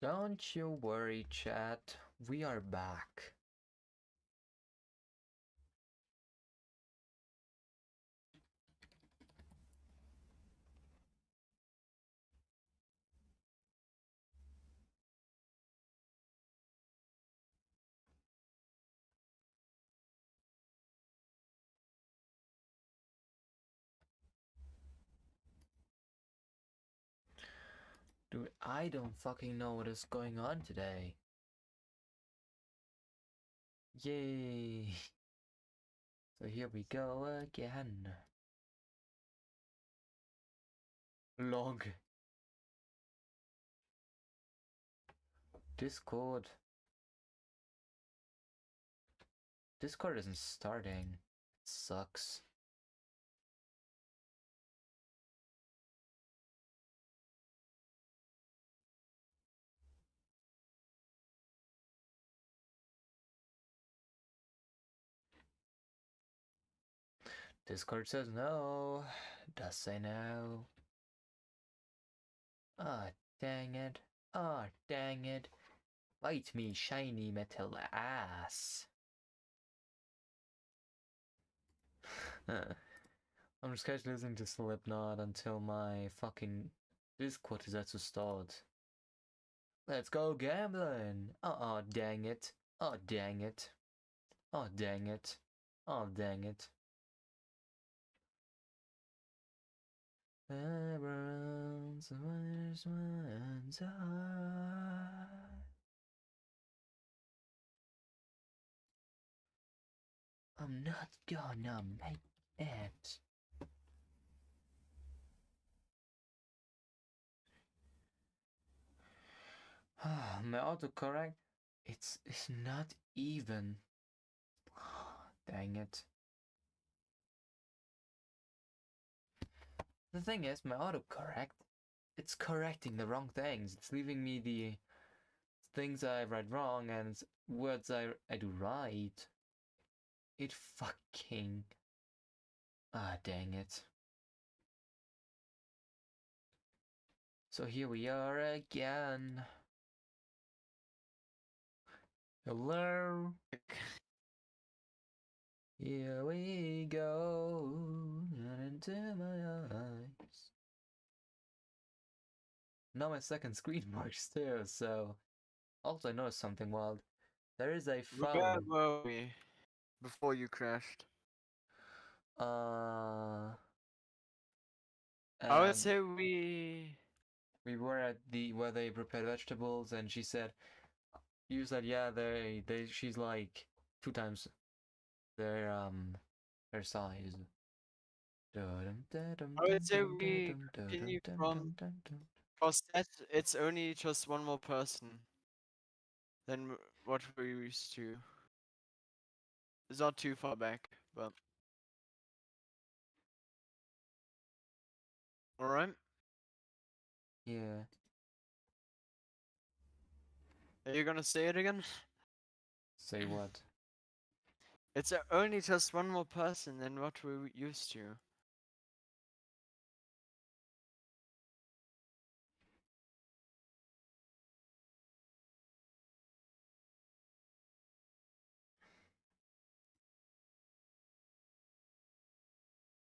Don't you worry, chat. We are back. Dude, I don't fucking know what is going on today. Yay. So here we go again. Log. Discord. Discord isn't starting. It sucks. Discord says no. Does say no. Ah, dang it. Ah, dang it. Bite me, shiny metal ass. I'm just casually listening to Slipknot until my fucking Discord is at to start. Let's go gambling! Oh, dang it. Oh, dang it. Oh, dang it. Oh, dang it. Everyone's one's I'm not gonna make it. My autocorrect, it's not even. Dang it. The thing is, my autocorrect, it's correcting the wrong things. It's leaving me the things I write wrong and words I do right. It fucking... Ah, dang it. So here we are again. Hello. Here we go. Into my eyes. Now my second screen works too, so... Also, I noticed something wild. There is a Where phone. were we before you crashed? Uh... I would And say we. we were at the where they prepared vegetables, and she said, "You said yeah, they." She's like 2 times their size. I would say we continue from. Cause that it's only just one more person than what we used to. It's not too far back, but. Alright? Yeah. Are you gonna say it again? Say what? It's only just one more person than what we used to.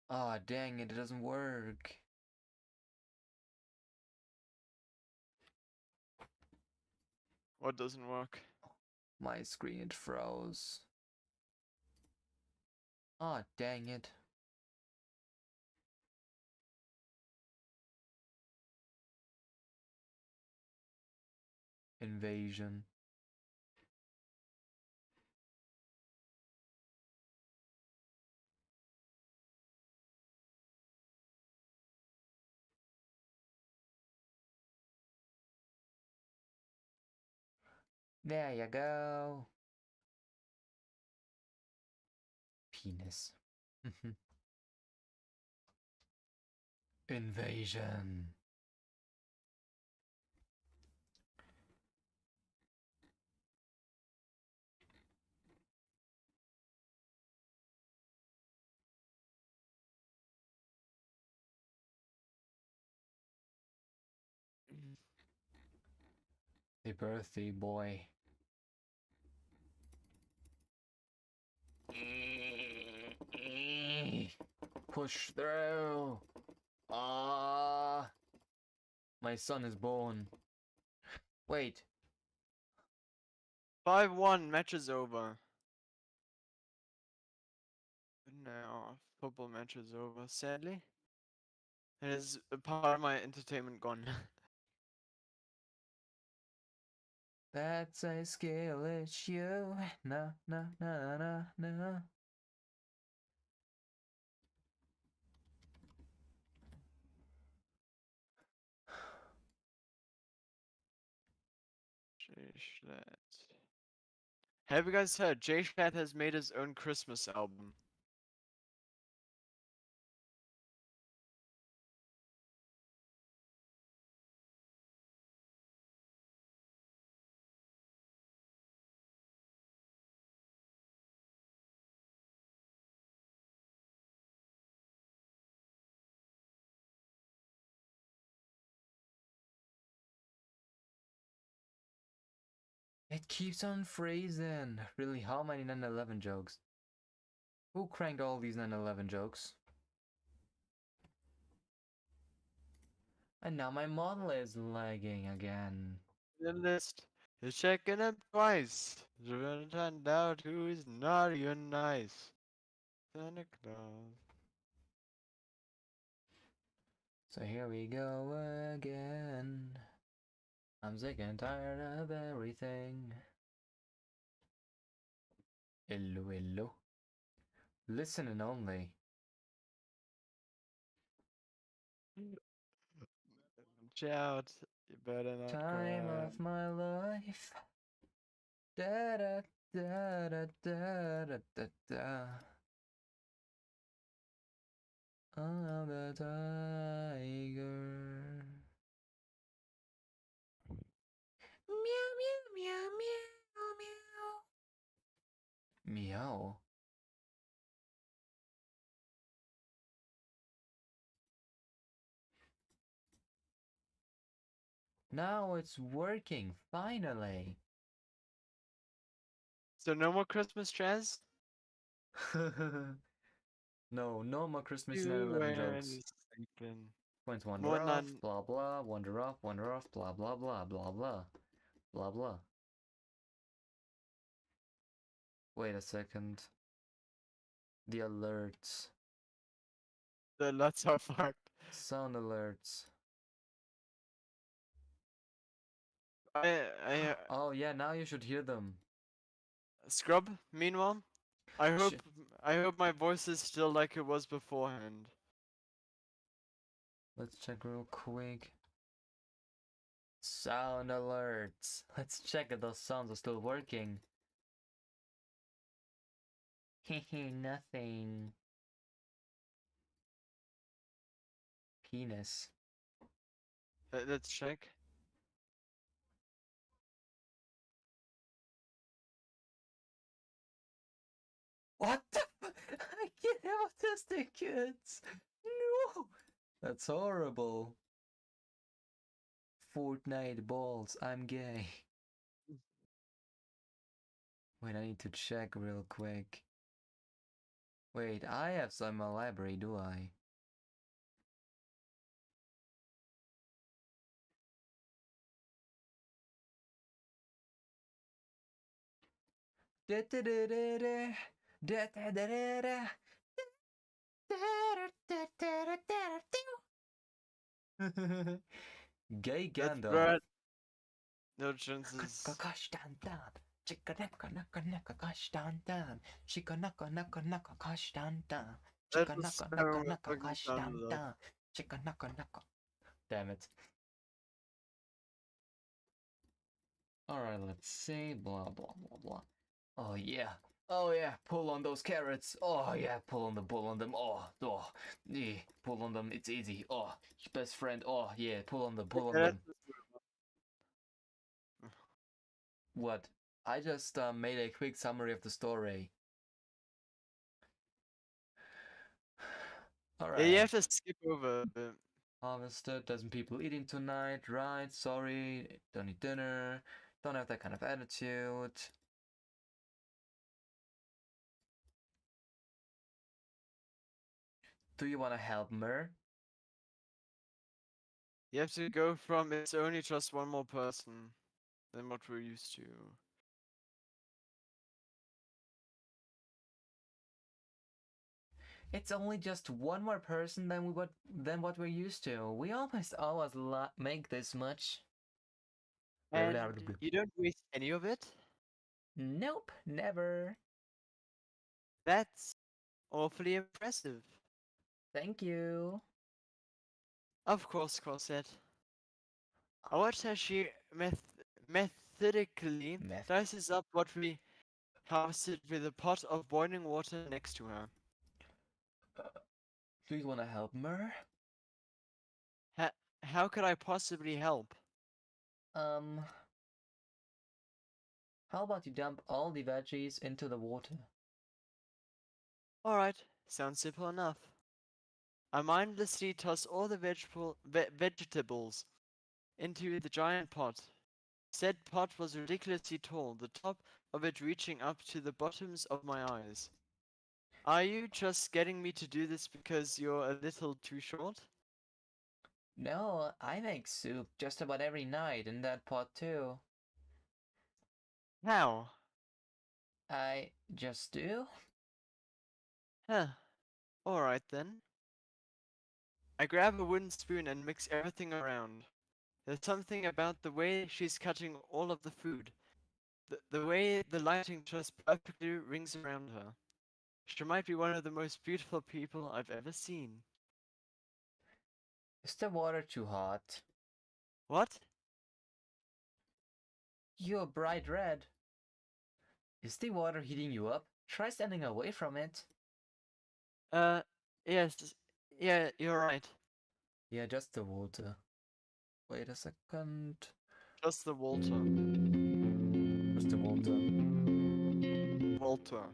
Ah, dang it! It doesn't work. What doesn't work? My screen it froze. Ah, dang it. Invasion. There you go. Penis. Invasion. Happy birthday, boy. Push through. Ah, my son is born. Wait. 5-1, match is over. Now, football match is over, sadly. It is a part of my entertainment gone. That's a skill issue. No, no, no, no, no. J-Schlatt. Have you guys heard? J-Schlatt has made his own Christmas album. It keeps on freezing. Really, how many 9/11 jokes? Who cranked all these 9/11 jokes? And now my model is lagging again. The list is checking up twice. To find out who is naughty and nice. Santa Claus. So here we go again. I'm sick and tired of everything. Hello, hello. Listening only. Watch out. You better not Time cry. of my life. Da da da da da da da da. I'm the tiger. Meow meow meow meow meow. Meow. Now it's working, finally. So no more Christmas jazz? No, no more Christmas You 9/11 were jokes. sleeping. Points wander More off, none. blah blah, wander off, blah blah blah blah blah. Blah blah. Wait a second. The alerts. The nuts are fucked. Sound alerts. I Oh yeah, now you should hear them. Scrub, meanwhile, I Sh hope I hope my voice is still like it was beforehand. Let's check real quick. Sound alerts. Let's check if those sounds are still working. Hehe, nothing. Penis. Let's check. What the I can't have autistic kids! No! That's horrible. Fortnite balls, I'm gay. Wait, I need to check real quick. Wait, I have some in my library, do I? Gay That's Gandalf. right. No chances. Gosh, dan dan. Chicka naka naka naka gosh dan dan. Chicka naka naka naka gosh dan dan. Let's Chicka naka naka experiment with naka fucking gosh dan sound of that. dan. Chicka naka naka. Damn it. Alright, let's see. Blah blah blah blah. Oh yeah. Oh yeah, pull on those carrots. Oh yeah, pull on them, pull on them. Oh, yeah, pull on them. It's easy. Oh, best friend. Oh yeah, pull on them, pull on Okay, them. What? I just made a quick summary of the story. Yeah, you Alright. have to skip over a bit. Harvested, doesn't people eating tonight, right? Sorry, don't eat dinner, don't have that kind of attitude. Do you want to help Mer? You have to go from it's only just one more person than what we're used to. It's only just one more person than what we're used to. We almost always make this much. And you don't waste any of it? Nope, never. That's awfully impressive. Thank you. Of course, Cosette. I watched how she methodically dices up what we harvested with a pot of boiling water next to her. Do you want to help Mer? How could I possibly help? How about you dump all the veggies into the water? Alright, sounds simple enough. I mindlessly toss all the vegetables into the giant pot. Said pot was ridiculously tall, the top of it reaching up to the bottoms of my eyes. Are you just getting me to do this because you're a little too short? No, I make soup just about every night in that pot too. How? I just do? Huh. Alright then. I grab a wooden spoon and mix everything around. There's something about the way she's cutting all of the food. The way the lighting just perfectly rings around her. She might be one of the most beautiful people I've ever seen. Is the water too hot? What? You're bright red. Is the water heating you up? Try standing away from it. Uh, yes. Yeah, you're right. Yeah, just the water. Wait a second. Just the Walter. Just the water. Walter.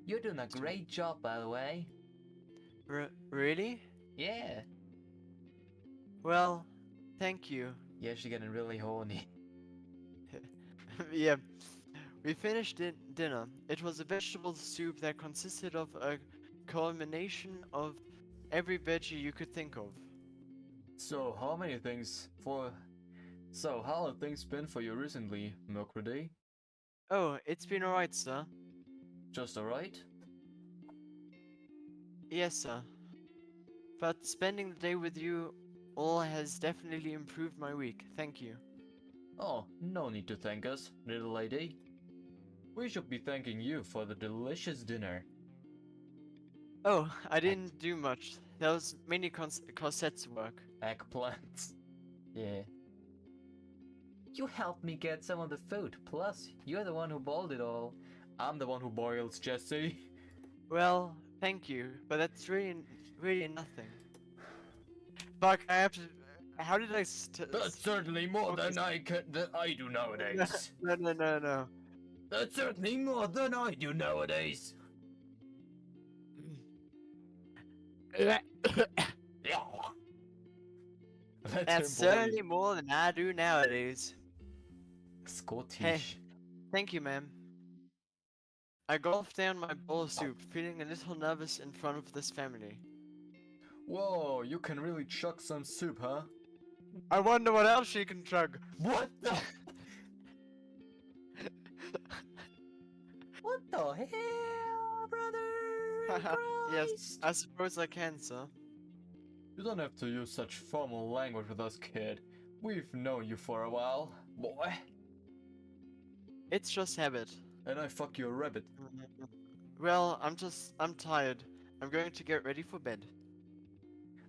You're doing a great job, by the way. Really? Yeah. Well, thank you. Yeah, she's getting really horny. Yeah. We finished dinner. It was a vegetable soup that consisted of a culmination of every veggie you could think of. So, how have things been for you recently, Mercury? Oh, it's been alright, sir. Just alright? Yes, sir. But spending the day with you all has definitely improved my week. Thank you. Oh, no need to thank us, little lady. We should be thanking you for the delicious dinner. Oh, I didn't do much. That was mainly Cosette's work. Eggplants. Yeah. You helped me get some of the food, plus, you're the one who boiled it all. I'm the one who boils, Jesse. Well, thank you, but that's really nothing. Fuck, I have to. How did I? That's certainly more focus? than I do nowadays. No. That's certainly more than I do nowadays. That's certainly more than I do nowadays. Scottish. Hey, thank you, ma'am. I gulped down my bowl of soup, feeling a little nervous in front of this family. Whoa, you can really chuck some soup, huh? I wonder what else she can chug. What the? What the hell, brother? Yes, I suppose I can, sir. You don't have to use such formal language with us, kid. We've known you for a while, boy. It's just habit. And I fuck your rabbit. Well, I'm tired. I'm going to get ready for bed.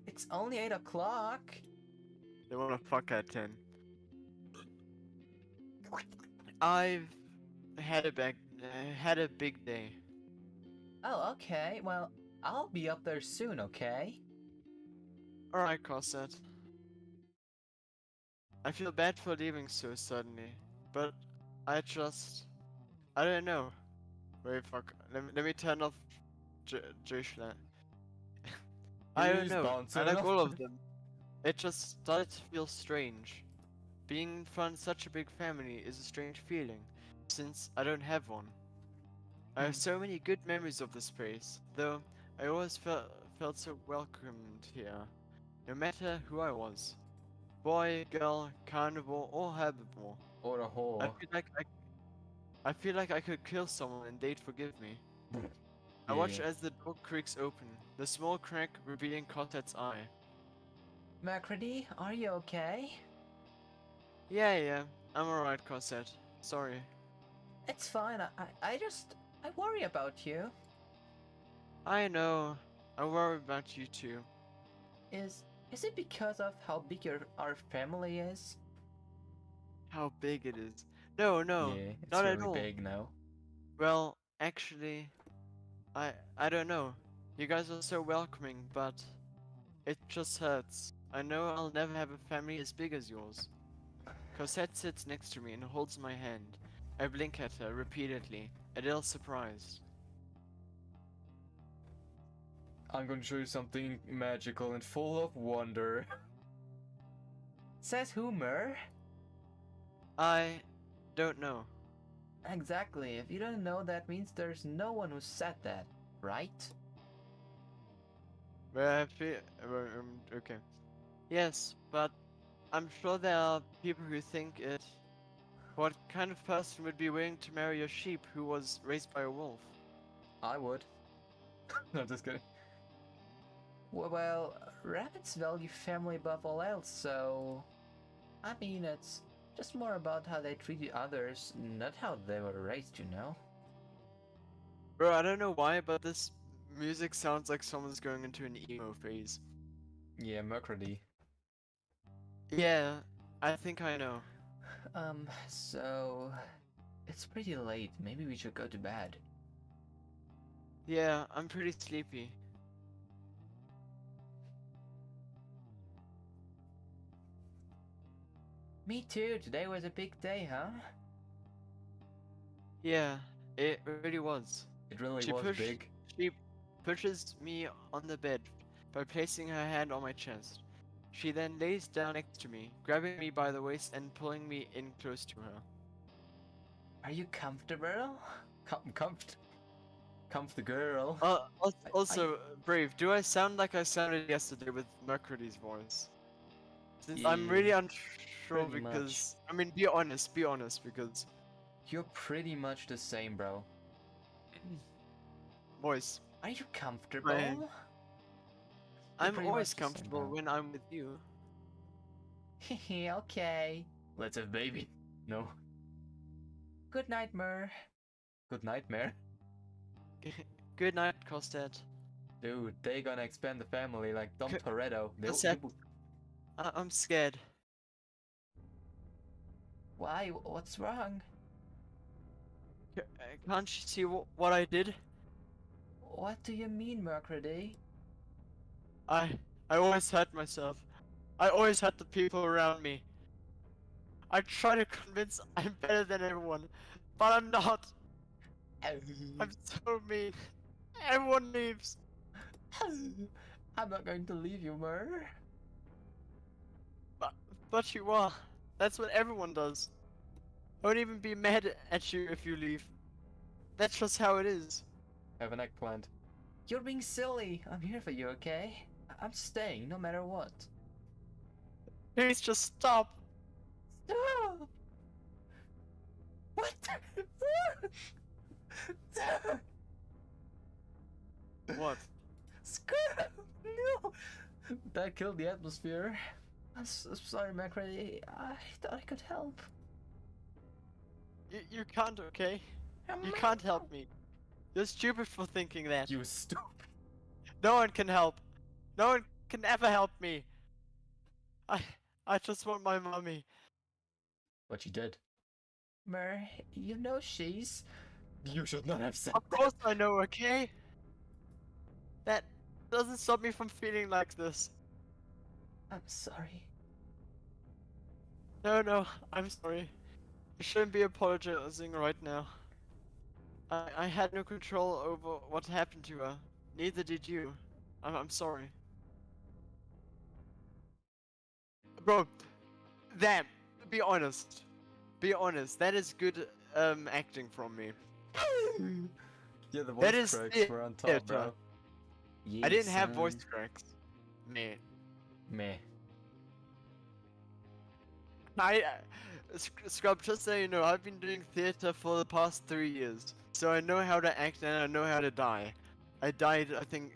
It's only 8 o'clock. They wanna fuck at 10. I've had a big day. Oh, okay. Well, I'll be up there soon, okay? Alright, Cosette. I feel bad for leaving so suddenly, but I don't know. Wait, fuck. Let me turn off Joshua. I don't Please know. don't I turn like off. all of them. It just started to feel strange. Being in front of such a big family is a strange feeling, since I don't have one. I have so many good memories of this place, though I always felt so welcomed here, no matter who I was. Boy, girl, carnivore, or herbivore. Or a I whore. feel like I feel like I could kill someone and they'd forgive me. I watch Yeah. as the door creaks open, the small crack revealing Cosette's eye. Macready, are you okay? Yeah, I'm alright, Cosette. Sorry. It's fine. I worry about you. I know. I worry about you too. Is it because of how big our family is? How big it is. No, Yeah, it's not at really all. big now. Well, actually, I don't know. You guys are so welcoming, but it just hurts. I know I'll never have a family as big as yours. Cosette sits next to me and holds my hand. I blink at her repeatedly, a little surprised. I'm going to show you something magical and full of wonder. Says who, Mer? I don't know. Exactly. If you don't know, that means there's no one who said that, right? But I feel. Okay. Yes, but I'm sure there are people who think it. What kind of person would be willing to marry a sheep who was raised by a wolf? I would. No, just kidding. Well, rabbits value family above all else, so... I mean, it's just more about how they treated others, not how they were raised, you know? Bro, I don't know why, but this music sounds like someone's going into an emo phase. Yeah, Mercredi. Yeah, I think I know. So... It's pretty late. Maybe we should go to bed. Yeah, I'm pretty sleepy. Me too. Today was a big day, huh? Yeah, it really was. It really She was pushed big. she pushes me on the bed by placing her hand on my chest. She then lays down next to me, grabbing me by the waist and pulling me in close to her. Are you comfortable? Comf the girl. Also, Brave, do I sound like I sounded yesterday with Mercury's voice? Since I'm Yeah, really unsure pretty much. because, I mean, be honest, because, You're pretty much the same, bro. voice, Are you comfortable? I'm pretty always much the same, comfortable bro. when I'm with you. Okay. Let's have baby. No. Good night, Mer. Good nightmare. Good night, Costet. Dude, they gonna expand the family like Dom Toretto. Cosette, I'm scared. Why? What's wrong? Can't you see what I did? What do you mean, Mercredi? I I always hurt myself. I always hurt the people around me. I try to convince I'm better than everyone, but I'm not. I'm so mean. Everyone leaves. I'm not going to leave you, Mer. But you are. That's what everyone does. I won't even be mad at you if you leave. That's just how it is. Have an eggplant. You're being silly. I'm here for you, okay? I'm staying no matter what. Please just stop. Stop! What? What? Screw! No! That killed the atmosphere. I'm sorry, Macready. I thought I could help. You can't, okay? You can't help me. You're stupid for thinking that. You stupid. No one can help. No one can ever help me. I I just want my mommy. But you did. Mer, you know she's... You should not have said Of course I know, okay? That doesn't stop me from feeling like this. I'm sorry. No, I'm sorry. You shouldn't be apologizing right now. I had no control over what happened to her. Neither did you. I'm sorry. Bro, that, be honest. Be honest, that is good acting from me. Yeah, the That voice is cracks were on top, bro. Yeah, I didn't have voice son. cracks. Man. Meh. Scrub, just so you know, I've been doing theater for the past 3 years. So I know how to act and I know how to die. I died, I think,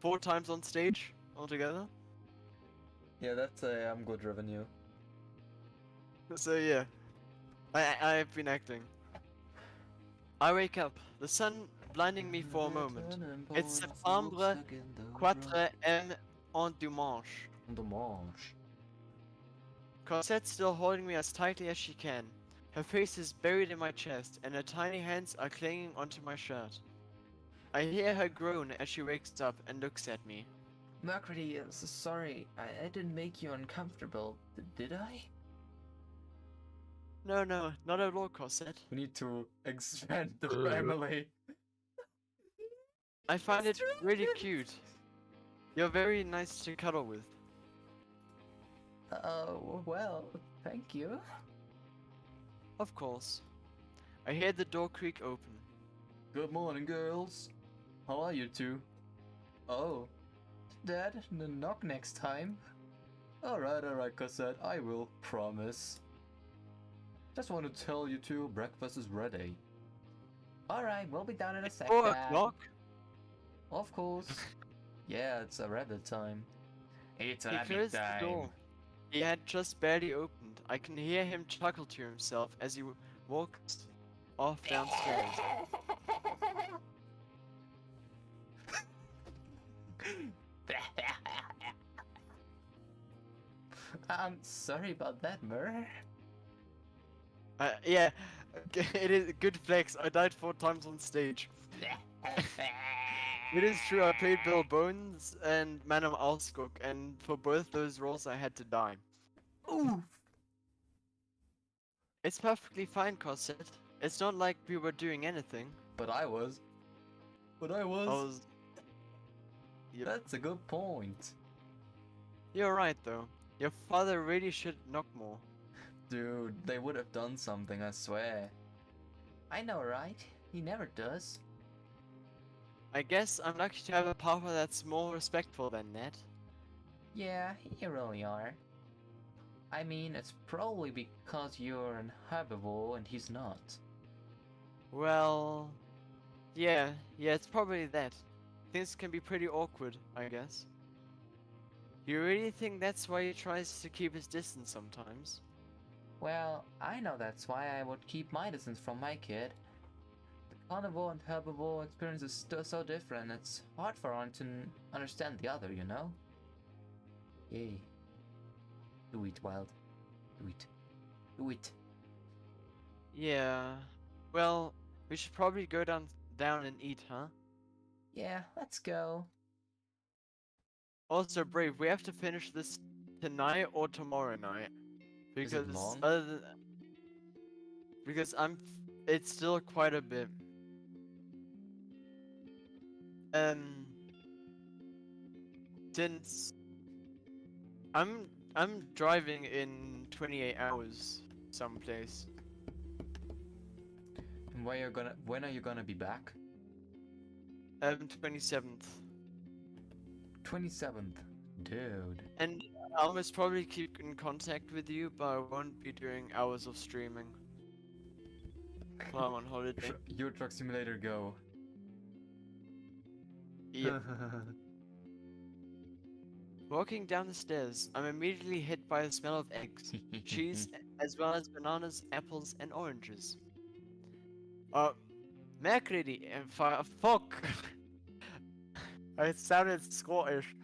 4 times on stage altogether. Yeah, that's good revenue. So yeah, I've been acting. I wake up, the sun blinding me for a moment. It's Septembre 4 en dimanche. Dommage. Cosette's still holding me as tightly as she can. Her face is buried in my chest, and her tiny hands are clinging onto my shirt. I hear her groan as she wakes up and looks at me. Mercury, sorry, I didn't make you uncomfortable, did I? No, not at all, Cosette. We need to expand the family. I find it really cute. You're very nice to cuddle with. Oh, well, thank you. Of course. I hear the door creak open. Good morning, girls. How are you two? Oh, Dad, knock next time. Alright, Cosette, I will, promise. Just want to tell you two, breakfast is ready. Alright, we'll be down in a sec, 4 Dad. o'clock? Of course. Yeah, it's a rabbit time. It's He rabbit closed the time. door. He had just barely opened. I can hear him chuckle to himself as he walks off downstairs. I'm sorry about that, Mur. Yeah, it is a good flex. I died 4 times on stage. It is true, I played Bill Bones and Madame Ausguck, and for both those roles I had to die. Oof. It's perfectly fine, Cosette. It's not like we were doing anything. But I was. I was... Yep. That's a good point. You're right, though. Your father really should knock more. Dude, they would have done something, I swear. I know, right? He never does. I guess I'm lucky to have a papa that's more respectful than that. Yeah, you really are. I mean, it's probably because you're an herbivore and he's not. Well... Yeah, it's probably that. Things can be pretty awkward, I guess. You really think that's why he tries to keep his distance sometimes? Well, I know that's why I would keep my distance from my kid. The carnivore and herbivore experience is so different, it's hard for one to understand the other, you know? Yay. Do it, Wild. Do it. Do it. Yeah. Well, we should probably go down and eat, huh? Yeah, let's go. Also, Brave, we have to finish this tonight or tomorrow night. Is it Because long? because it's still quite a bit. Since I'm driving in 28 hours someplace. And when are you gonna be back? 27th. 27th. Dude. And I'll most probably keep in contact with you, but I won't be doing hours of streaming while I'm on holiday. Euro Truck Simulator Go. Yeah. Walking down the stairs, I'm immediately hit by the smell of eggs, cheese, as well as bananas, apples, and oranges. Mercury, fuck! I sounded Scottish.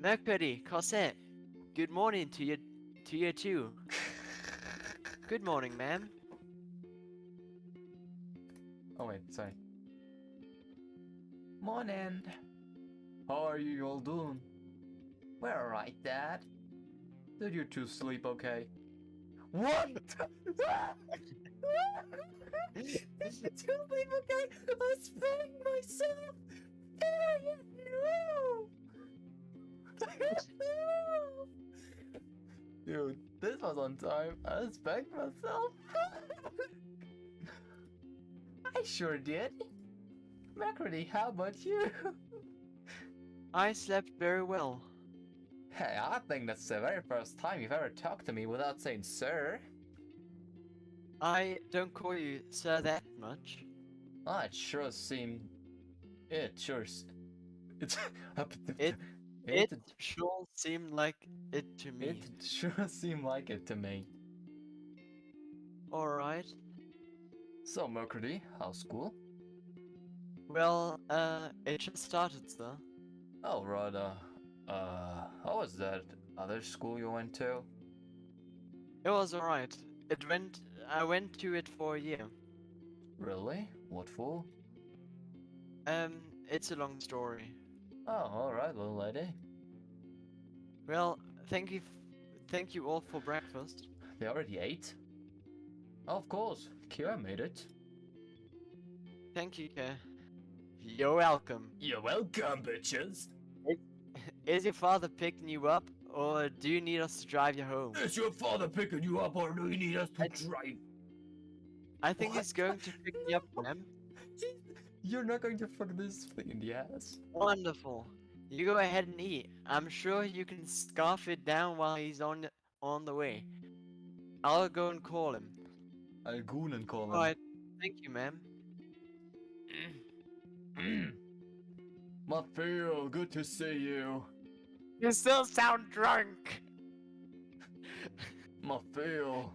Mercury, Cosette, good morning to you too. Good morning, ma'am. Oh wait, sorry. Morning. How are you all doing? We're alright, Dad. Did you two sleep okay? What? Did you two sleep okay? I was spraying myself. No. Dude, this was on time. I spanked myself. I sure did. Macaroni, how about you? I slept very well. Hey, I think that's the very first time you've ever talked to me without saying sir. I don't call you sir that much. Ah, it sure seemed... It sure... It's... It sure seemed like it to me. It sure seemed like it to me. Alright. So, Mercury, how's school? Well, it just started, sir. Oh, right, how was that other school you went to? It was alright. I went to it for a year. Really? What for? It's a long story. Oh, alright, little lady. Well, thank you all for breakfast. They already ate? Oh, of course, Kira made it. Thank you, Kay. You're welcome. You're welcome, bitches! Is your father picking you up, or do you need us to drive you home? Is your father picking you up, or do you need us to drive? I think What? he's going to pick me up, ma'am. You're not going to fuck this thing in the ass. Wonderful. You go ahead and eat. I'm sure you can scarf it down while he's on the way. I'll go and call him. I'll go and call him. Alright. Thank you, ma'am. Matthew, good to see you. You still sound drunk. Matthew.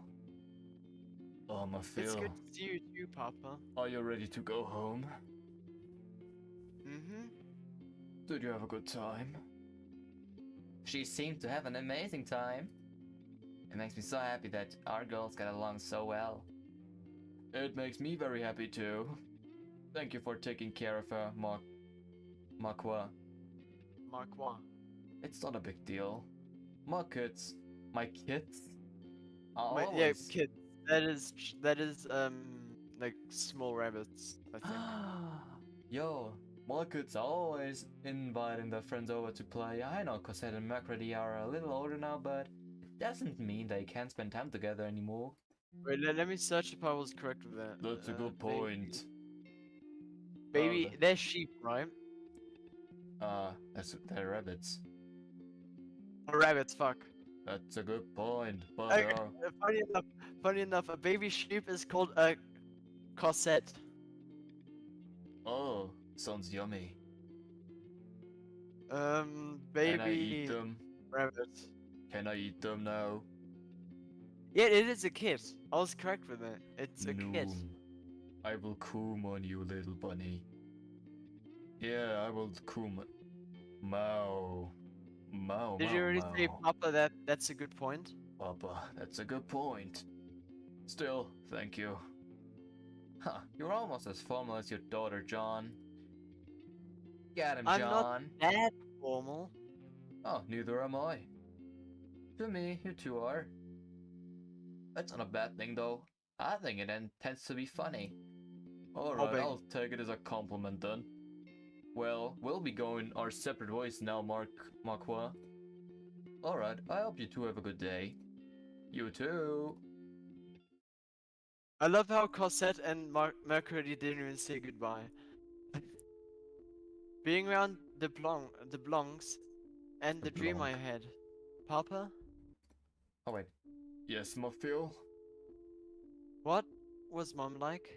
Oh, Matthew. It's good to see you too, Papa. Are you ready to go home? Mm-hmm. Did you have a good time? She seemed to have an amazing time. It makes me so happy that our girls get along so well. It makes me very happy too. Thank you for taking care of her, Marquois. Marquois. It's not a big deal. My kids are Yeah, always... kids. That is like small rabbits, I think. Yo, my kids are always inviting their friends over to play. I know Cosette and Macready are a little older now, but it doesn't mean they can't spend time together anymore. Wait, let me search if I was correct with that. That's a good point. Baby, they're sheep, right? They're rabbits. Or rabbits, fuck. That's a good point, but Funny enough, a baby sheep is called a Cosette. oh, sounds yummy. Baby Can I eat them? rabbit. Can I eat them now? Yeah, it is a kid. I was correct with it. It's a kid. Noom. I will coom on you, little bunny. Yeah, I will coom. Mow. Mow, Did mow, you already say, mow. Papa, that's a good point? Papa, that's a good point. Still, thank you. Huh, you're almost as formal as your daughter, John. Get him, I'm John. not that formal. Oh, neither am I. To me, you two are. That's not a bad thing, though. I think it tends to be funny. Alright, Bobbing. I'll take it as a compliment then. Well, we'll be going our separate ways now, Marquois. Alright, I hope you two have a good day. You too. I love how Cosette and Mercury didn't even say goodbye. Being around the Blancs and the dream I Blanc. had. Papa? Oh wait. Yes, Matthew? What was Mom like?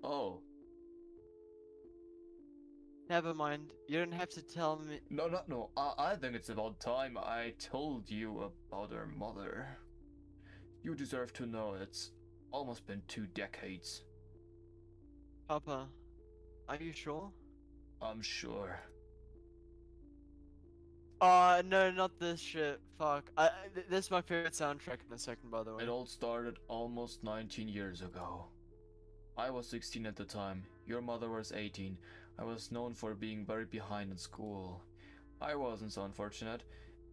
Oh. Never mind. You don't have to tell me. No. I think it's about time I told you about her mother. You deserve to know it's almost been 2 decades. Papa, are you sure? I'm sure. No, not this shit. Fuck. This is my favorite soundtrack in a second, by the way. It all started almost 19 years ago. I was 16 at the time. Your mother was 18. I was known for being very behind in school. I wasn't so unfortunate.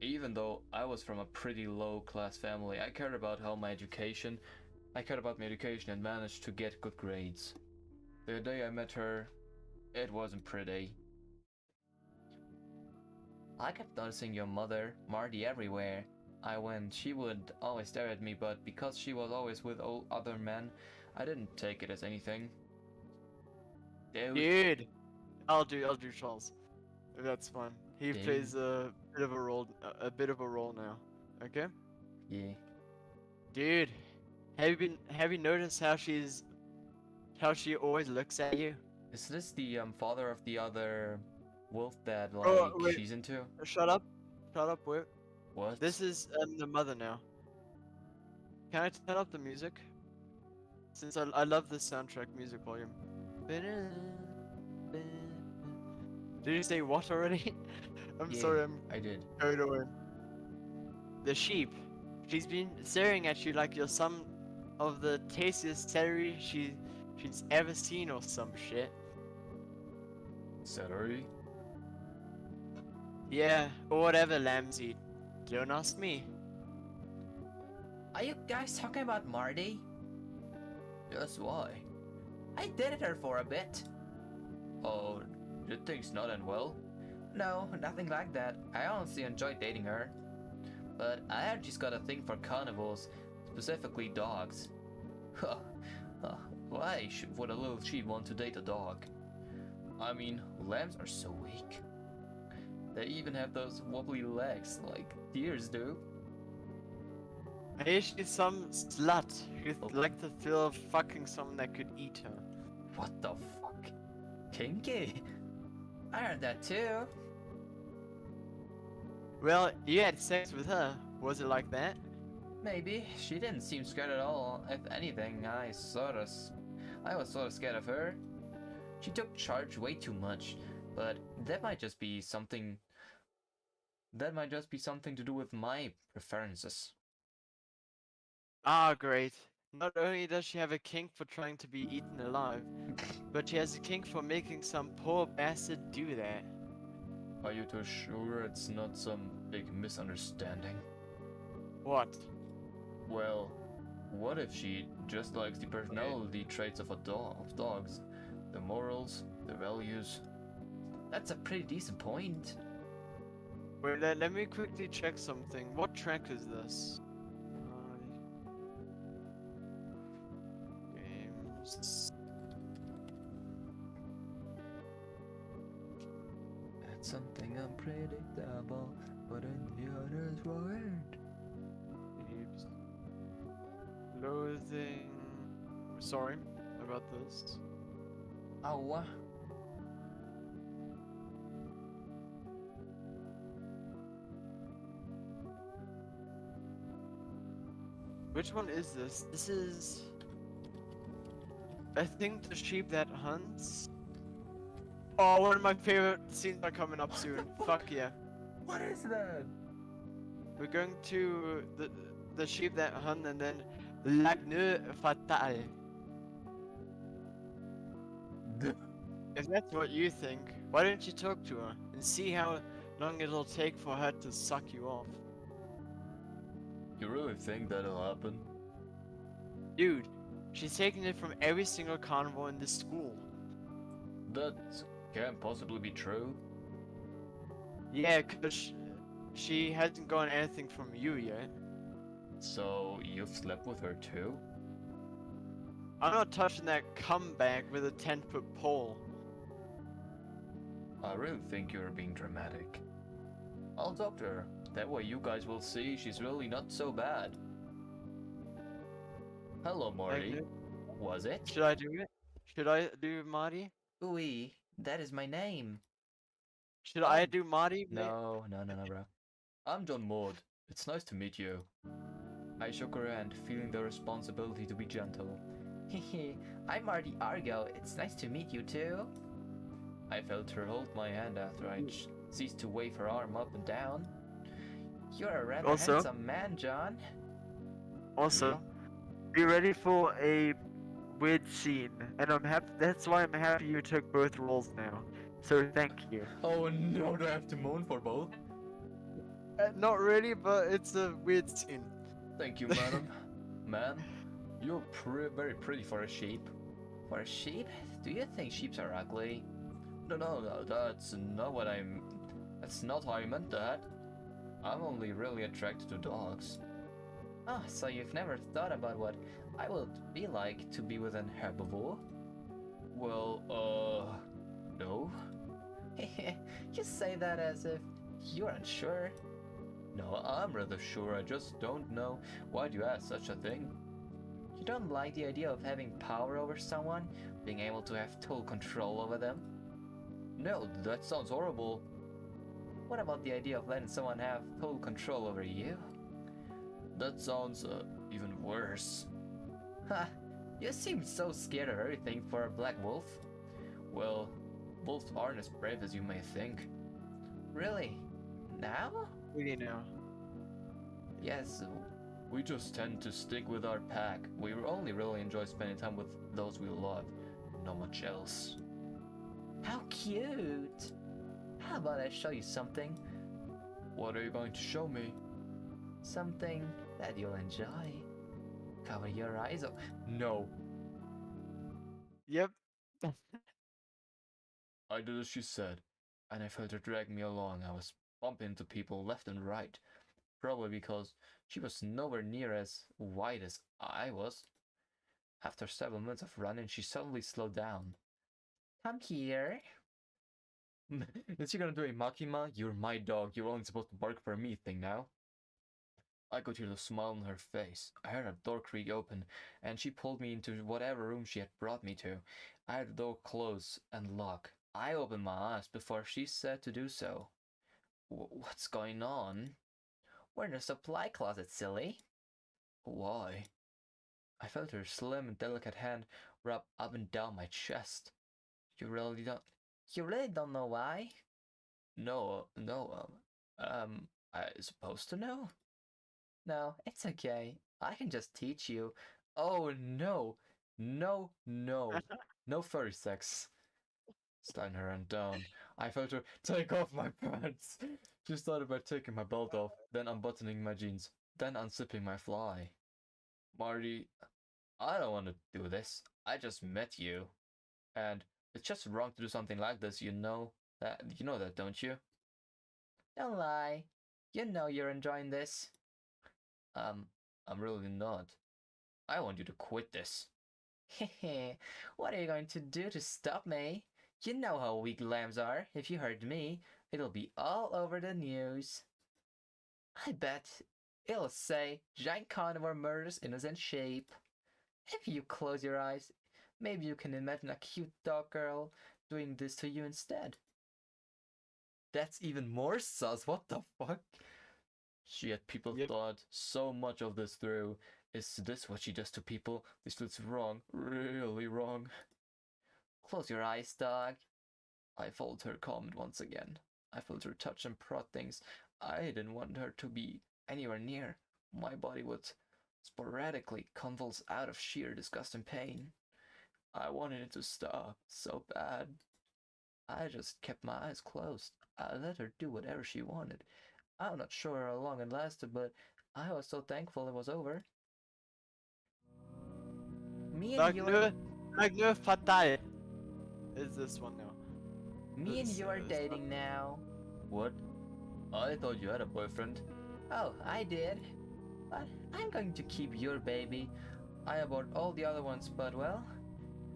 Even though I was from a pretty low-class family, I cared about my education and managed to get good grades. The day I met her, it wasn't pretty. I kept noticing your mother, Marty, everywhere. She would always stare at me, but because she was always with all other men, I didn't take it as anything. Dude, I'll do Charles. That's fine. He Dude. plays a bit of a role now. Okay. Yeah. Dude, have you noticed how she always looks at you? Is this the father of the other wolf that Oh wait, she's into? shut up, wait. What? This is the mother now. Can I turn up the music? Since I love the soundtrack music volume. Did you say what already? I'm sorry, I did. carried away. The sheep. She's been staring at you like you're some of the tastiest celery she's ever seen or some shit. Celery? Yeah, or whatever lambs eat. Don't ask me. Are you guys talking about Marty? Yes, why? I dated her for a bit. Oh, did things not end well? No, nothing like that. I honestly enjoyed dating her. But I heard she's got a thing for carnivores, specifically dogs. Huh. Why would a little sheep want to date a dog? I mean, lambs are so weak. They even have those wobbly legs like deers do. I hear she's some slut who'd like the thrill of fucking someone that could eat her. What the fuck? Kinky? I heard that too. Well, you had sex with her. Was it like that? Maybe. She didn't seem scared at all. If anything, I was sort of scared of her. She took charge way too much, but that might just be something to do with my preferences. Ah, great. Not only does she have a kink for trying to be eaten alive, but she has a kink for making some poor bastard do that. Are you too sure it's not some big misunderstanding? What? Well, what if she just likes the personality traits of dogs? The morals, the values. That's a pretty decent point. Wait, let me quickly check something. What track is this? Games. It's something unpredictable, but in the others weren't. Games. Loathing. Sorry about this. Oh. Which one is this? This is... I think the sheep that hunts. Oh, one of my favorite scenes are coming up soon. Fuck yeah. What is that? We're going to the sheep that hunt and then L'Agneau Fatal. If that's what you think, why don't you talk to her and see how long it'll take for her to suck you off? You really think that'll happen? Dude, she's taking it from every single carnivore in this school. That can't possibly be true. Yeah, cause she hasn't gotten anything from you yet. So you've slept with her too? I'm not touching that comeback with a 10-foot pole. I really think you're being dramatic. I'll talk to her. That way you guys will see she's really not so bad. Hello, Marty. Was it? Should I do it? Should I do Marty? Oui, that is my name. Should I do Marty? No, bro. I'm John Maud. It's nice to meet you. I shook her hand, feeling the responsibility to be gentle. Hehe, I'm Marty Argo. It's nice to meet you too. I felt her hold my hand after I ceased to wave her arm up and down. You're a rather handsome man, John. Also, be ready for a weird scene, and that's why I'm happy you took both roles now. So thank you. Oh no, do I have to moan for both? Not really, but it's a weird scene. Thank you, madam. Man, you're very pretty for a sheep. For a sheep? Do you think sheeps are ugly? No, that's not what I'm... That's not how I meant that. I'm only really attracted to dogs. Ah, so you've never thought about what I would be like to be with an herbivore? Well, no. You say that as if you're unsure. No, I'm rather sure, I just don't know why'd you ask such a thing. You don't like the idea of having power over someone, being able to have total control over them? No, that sounds horrible. What about the idea of letting someone have total control over you? That sounds, even worse. Ha! You seem so scared of everything for a black wolf. Well, wolves aren't as brave as you may think. Really? Now? Really now. Yes, we just tend to stick with our pack. We only really enjoy spending time with those we love, not much else. How cute! How about I show you something? What are you going to show me? Something that you'll enjoy. Cover your eyes up. No. Yep. I did as she said, and I felt her drag me along. I was bumping into people left and right, probably because she was nowhere near as wide as I was. After several minutes of running, she suddenly slowed down. Come here. Is she gonna do a Makima? You're my dog, you're only supposed to bark for me thing now? I could hear the smile on her face. I heard a door creak open, and she pulled me into whatever room she had brought me to. I heard the door close and lock. I opened my eyes before she said to do so. What's going on? We're in a supply closet, silly. Why? I felt her slim and delicate hand rub up and down my chest. You really don't know why? No, I supposed to know? No, it's okay. I can just teach you. Oh no, no furry sex. Sliding her hand down, I felt her take off my pants. She started by taking my belt off, then unbuttoning my jeans, then unzipping my fly. Marty, I don't want to do this. I just met you. And it's just wrong to do something like this, you know that, don't you? Don't lie. You know you're enjoying this. I'm really not. I want you to quit this. Hehe, what are you going to do to stop me? You know how weak lambs are. If you hurt me, it'll be all over the news. I bet it'll say giant carnivore murders innocent sheep. If you close your eyes, maybe you can imagine a cute dog girl doing this to you instead. That's even more sus, what the fuck? She had people thought so much of this through. Is this what she does to people? This looks wrong, really wrong. Close your eyes, dog. I followed her comment once again. I felt her touch and prod things I didn't want her to be anywhere near. My body would sporadically convulse out of sheer disgust and pain. I wanted it to stop so bad. I just kept my eyes closed. I let her do whatever she wanted. I'm not sure how long it lasted, but I was so thankful it was over. Me and you are... Magneux Fatal is this one now. Me and you are dating now. What? I thought you had a boyfriend. Oh, I did. But I'm going to keep your baby. I abort all the other ones, but well,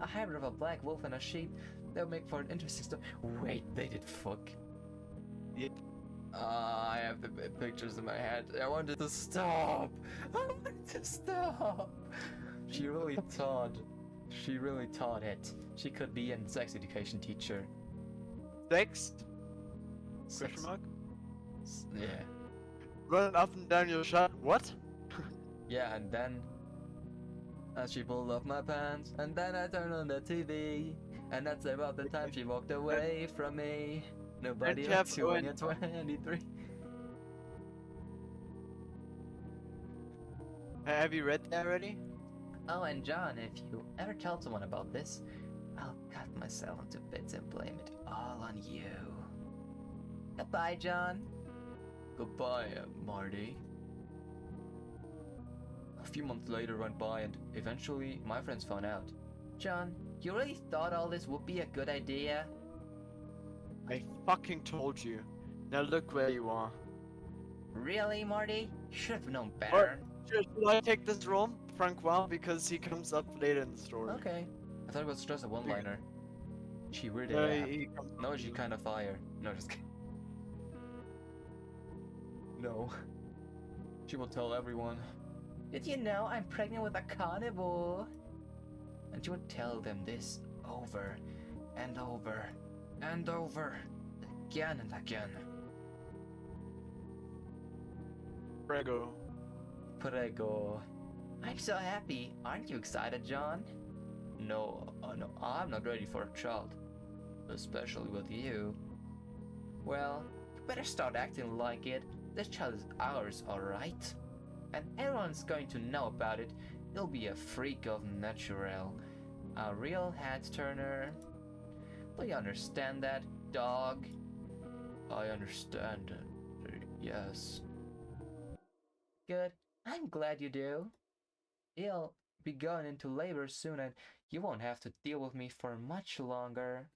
a hybrid of a black wolf and a sheep, they'll make for an interesting story. Wait, they did fuck. Yep. I have the pictures in my head. I wanted to stop. I wanted to stop. She really taught it. She could be a sex education teacher. Sex? Question mark? Yeah. Run up and down your shirt. What? Yeah, and then she pulled off my pants, and then I turned on the TV, and that's about the time she walked away from me. Nobody likes you when you're 23. Have you read that already? Oh, and John, if you ever tell someone about this, I'll cut myself into bits and blame it all on you. Goodbye, John. Goodbye, Marty. A few months later went by, and eventually my friends found out. John, you really thought all this would be a good idea? I fucking told you. Now look where you are. Really, Marty? You should have known What? better. Should I take this role, Francois, because he comes up later in the story? Okay. I thought it was just a one-liner. She weird No, AF. he comes up No, she later. kind of fire. No, just kidding. No. She will tell everyone. Did you know I'm pregnant with a carnivore? And she would tell them this over and over and over again and again. Prego. Prego. I'm so happy. Aren't you excited, John? No, no, I'm not ready for a child. Especially with you. Well, you better start acting like it. This child is ours, alright? And everyone's going to know about it. It'll be a freak of natural. A real head turner. Do you understand that, dog? I understand. Yes. Good. I'm glad you do. You'll be going into labor soon and you won't have to deal with me for much longer.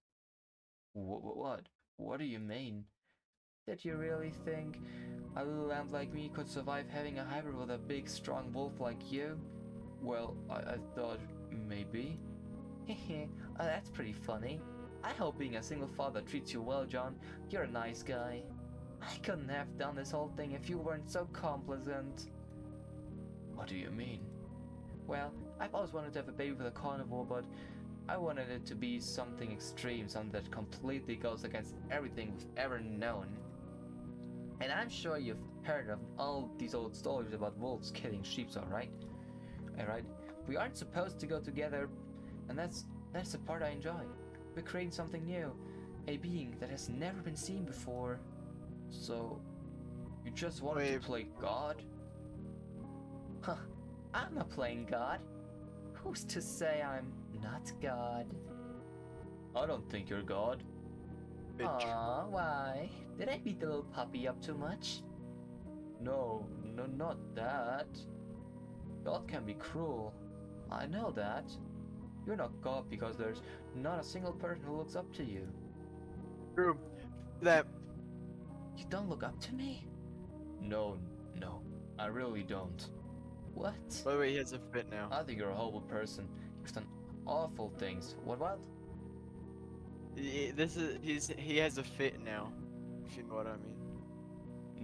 What? What do you mean? Did you really think a little lamb like me could survive having a hybrid with a big strong wolf like you? Well, I thought maybe. Hehe, that's pretty funny. I hope being a single father treats you well, John. You're a nice guy. I couldn't have done this whole thing if you weren't so complacent. What do you mean? Well, I've always wanted to have a baby with a carnivore, but I wanted it to be something extreme, something that completely goes against everything we've ever known. And I'm sure you've heard of all these old stories about wolves killing sheep, alright? Alright? We aren't supposed to go together, and that's the part I enjoy. We're creating something new, a being that has never been seen before. So, you just wanted to play God? Huh, I'm not playing God. Who's to say I'm not God? I don't think you're God. Aw, why? Did I beat the little puppy up too much? No, not that. God can be cruel. I know that. You're not God because there's not a single person who looks up to you. True. That. You don't look up to me? No, I really don't. What? By the way, he has a fit now. I think you're a horrible person. You've done awful things. What? He has a fit now, if you know what I mean.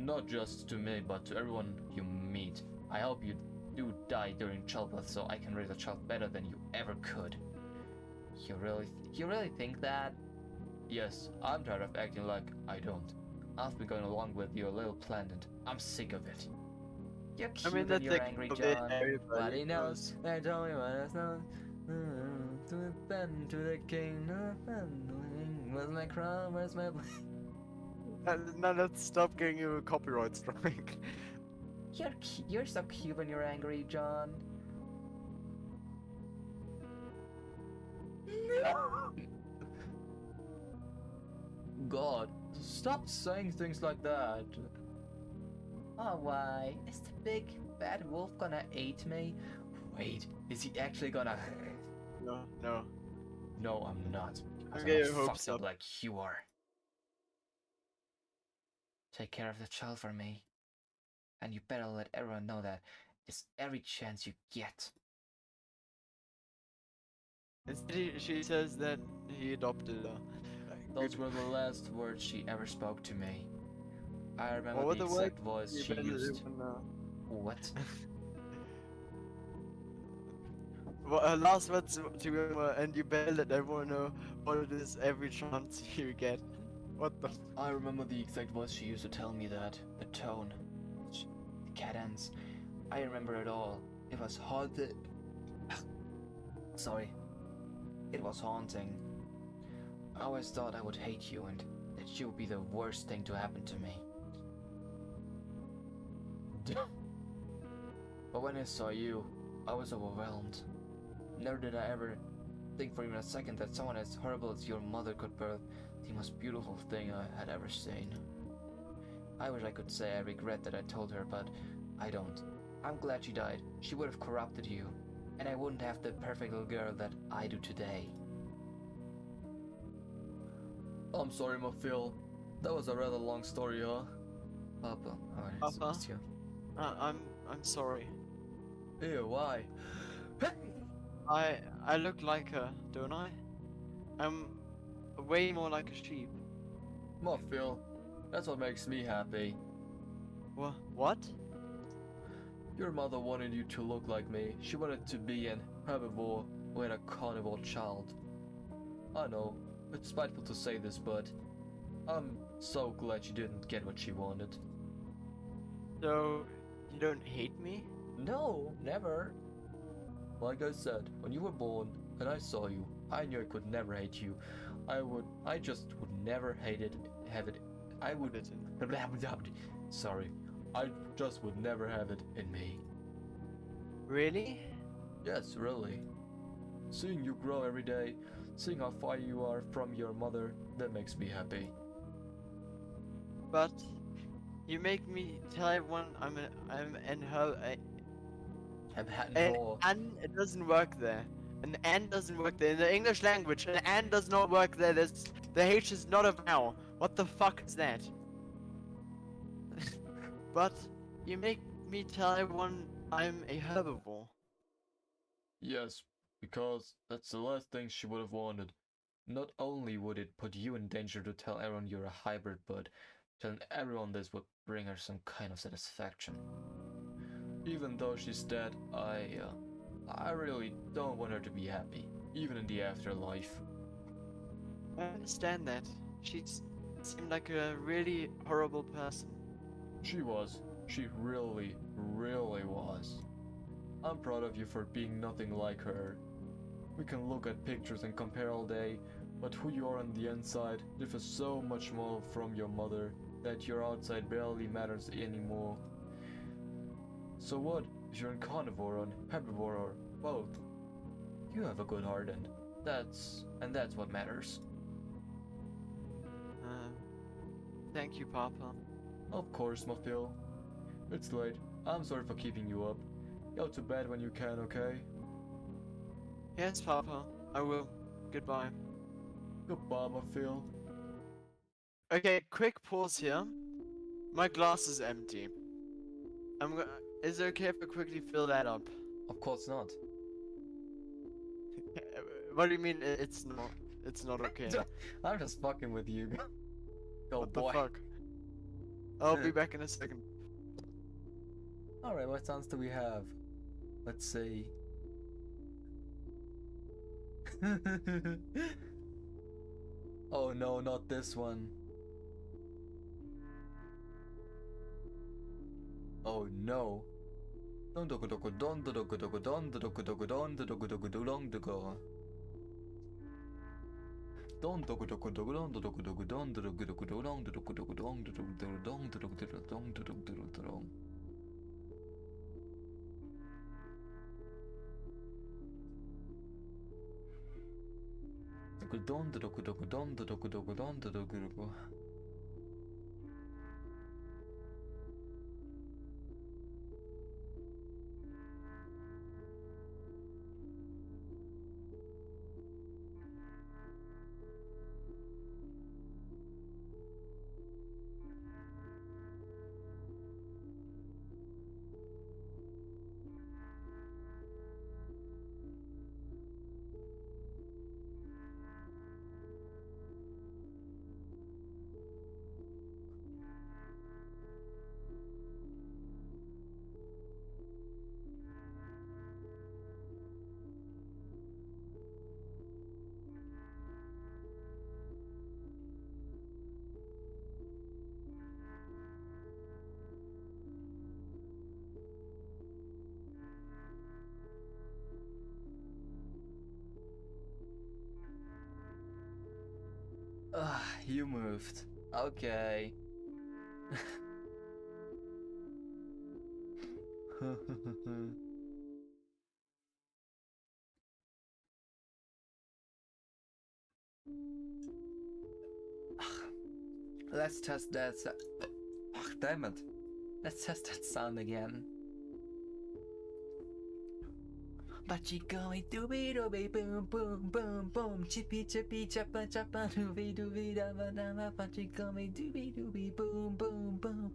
Not just to me, but to everyone you meet. I hope you do die during childbirth so I can raise a child better than you ever could. You really think that? Yes, I'm tired of acting like I don't. I've been going along with your little plan and I'm sick of it. You're cute and you're angry, John. But he knows. They told me what it's known. To the bend, to the king, where's my crown, where's my Now let's stop getting you a copyright strike. You're so cute when you're angry, John. God, stop saying things like that. Oh, why? Is the big bad wolf gonna eat me? Wait, is he actually gonna... No. No, I'm not. Because I'm getting I'm your not hopes fucked up up. like you are. Take care of the child for me. And you better let everyone know that it's every chance you get. Instead, she says that he adopted her. Those were the last words she ever spoke to me. I remember What were the the words? exact voice You she better used. even know. What? Well, her last words to him were, and you better let everyone know what it is every chance you get. What the? I remember the exact voice she used to tell me that. The tone. The cadence. I remember it all. It was haunted. Sorry. It was haunting. I always thought I would hate you and that you would be the worst thing to happen to me. But when I saw you, I was overwhelmed. Never did I ever think for even a second that someone as horrible as your mother could birth the most beautiful thing I had ever seen. I wish I could say I regret that I told her, but I don't. I'm glad she died. She would have corrupted you, and I wouldn't have the perfect little girl that I do today. I'm sorry, Phil. That was a rather long story, huh? Papa, I Papa, miss you. I'm sorry. Ew, why? I look like her, don't I? I'm way more like a sheep. Well, Phil, that's what makes me happy. What? Your mother wanted you to look like me. She wanted to be an herbivore or a carnivore child. I know, it's spiteful to say this, but I'm so glad she didn't get what she wanted. So, you don't hate me? No, never. Like I said, when you were born and I saw you, I knew I could never hate you. I just would never have it, I would, sorry, I just would never have it in me. Really? Yes, really. Seeing you grow every day, seeing how far you are from your mother, that makes me happy. But you make me tell everyone I'm in her. Have had An whore. it doesn't work there. An and doesn't work there. In the English language, an and does not work there. The H is not a vowel. What the fuck is that? But you make me tell everyone I'm a herbivore. Yes, because that's the last thing she would have wanted. Not only would it put you in danger to tell everyone you're a hybrid, but telling everyone this would bring her some kind of satisfaction. Even though she's dead, I really don't want her to be happy, even in the afterlife. I understand that. She seemed like a really horrible person. She was. She really, really was. I'm proud of you for being nothing like her. We can look at pictures and compare all day, but who you are on the inside differs so much more from your mother that your outside barely matters anymore. So what if you're a carnivore or herbivore or both? You have a good heart and that's what matters. Uh, Thank you, Papa. Of course, Mafil. It's late. I'm sorry for keeping you up. Go to bed when you can, okay? Yes, Papa. I will. Goodbye. Goodbye, Mafil. Okay, quick pause here. My glass is empty. Is it okay if I quickly fill that up? Of course not. What do you mean it's not? It's not okay. I'm just fucking with you. Go What the boy. fuck? I'll be back in a second. Alright, what sounds do we have? Let's see. Oh no, not this one. Oh no. Don dogo dogo don dogo dogo don dogo dogo don dogo dogo don dogo. Don dogo dogo dogo don dogo dogo don dogo dogo don dogo dogo don dogo dogo don dogo dogo don dogo dogo don. Don dogo dogo don dogo dogo don dogo dogo. You moved. Okay. Let's test that. Damn it. Let's test that sound again. Bachikomi dooby dooby boom boom boom boom. Chippy chippy chappa chappa dooby dooby dabba dabba. Bachikomi dooby dooby boom boom boom.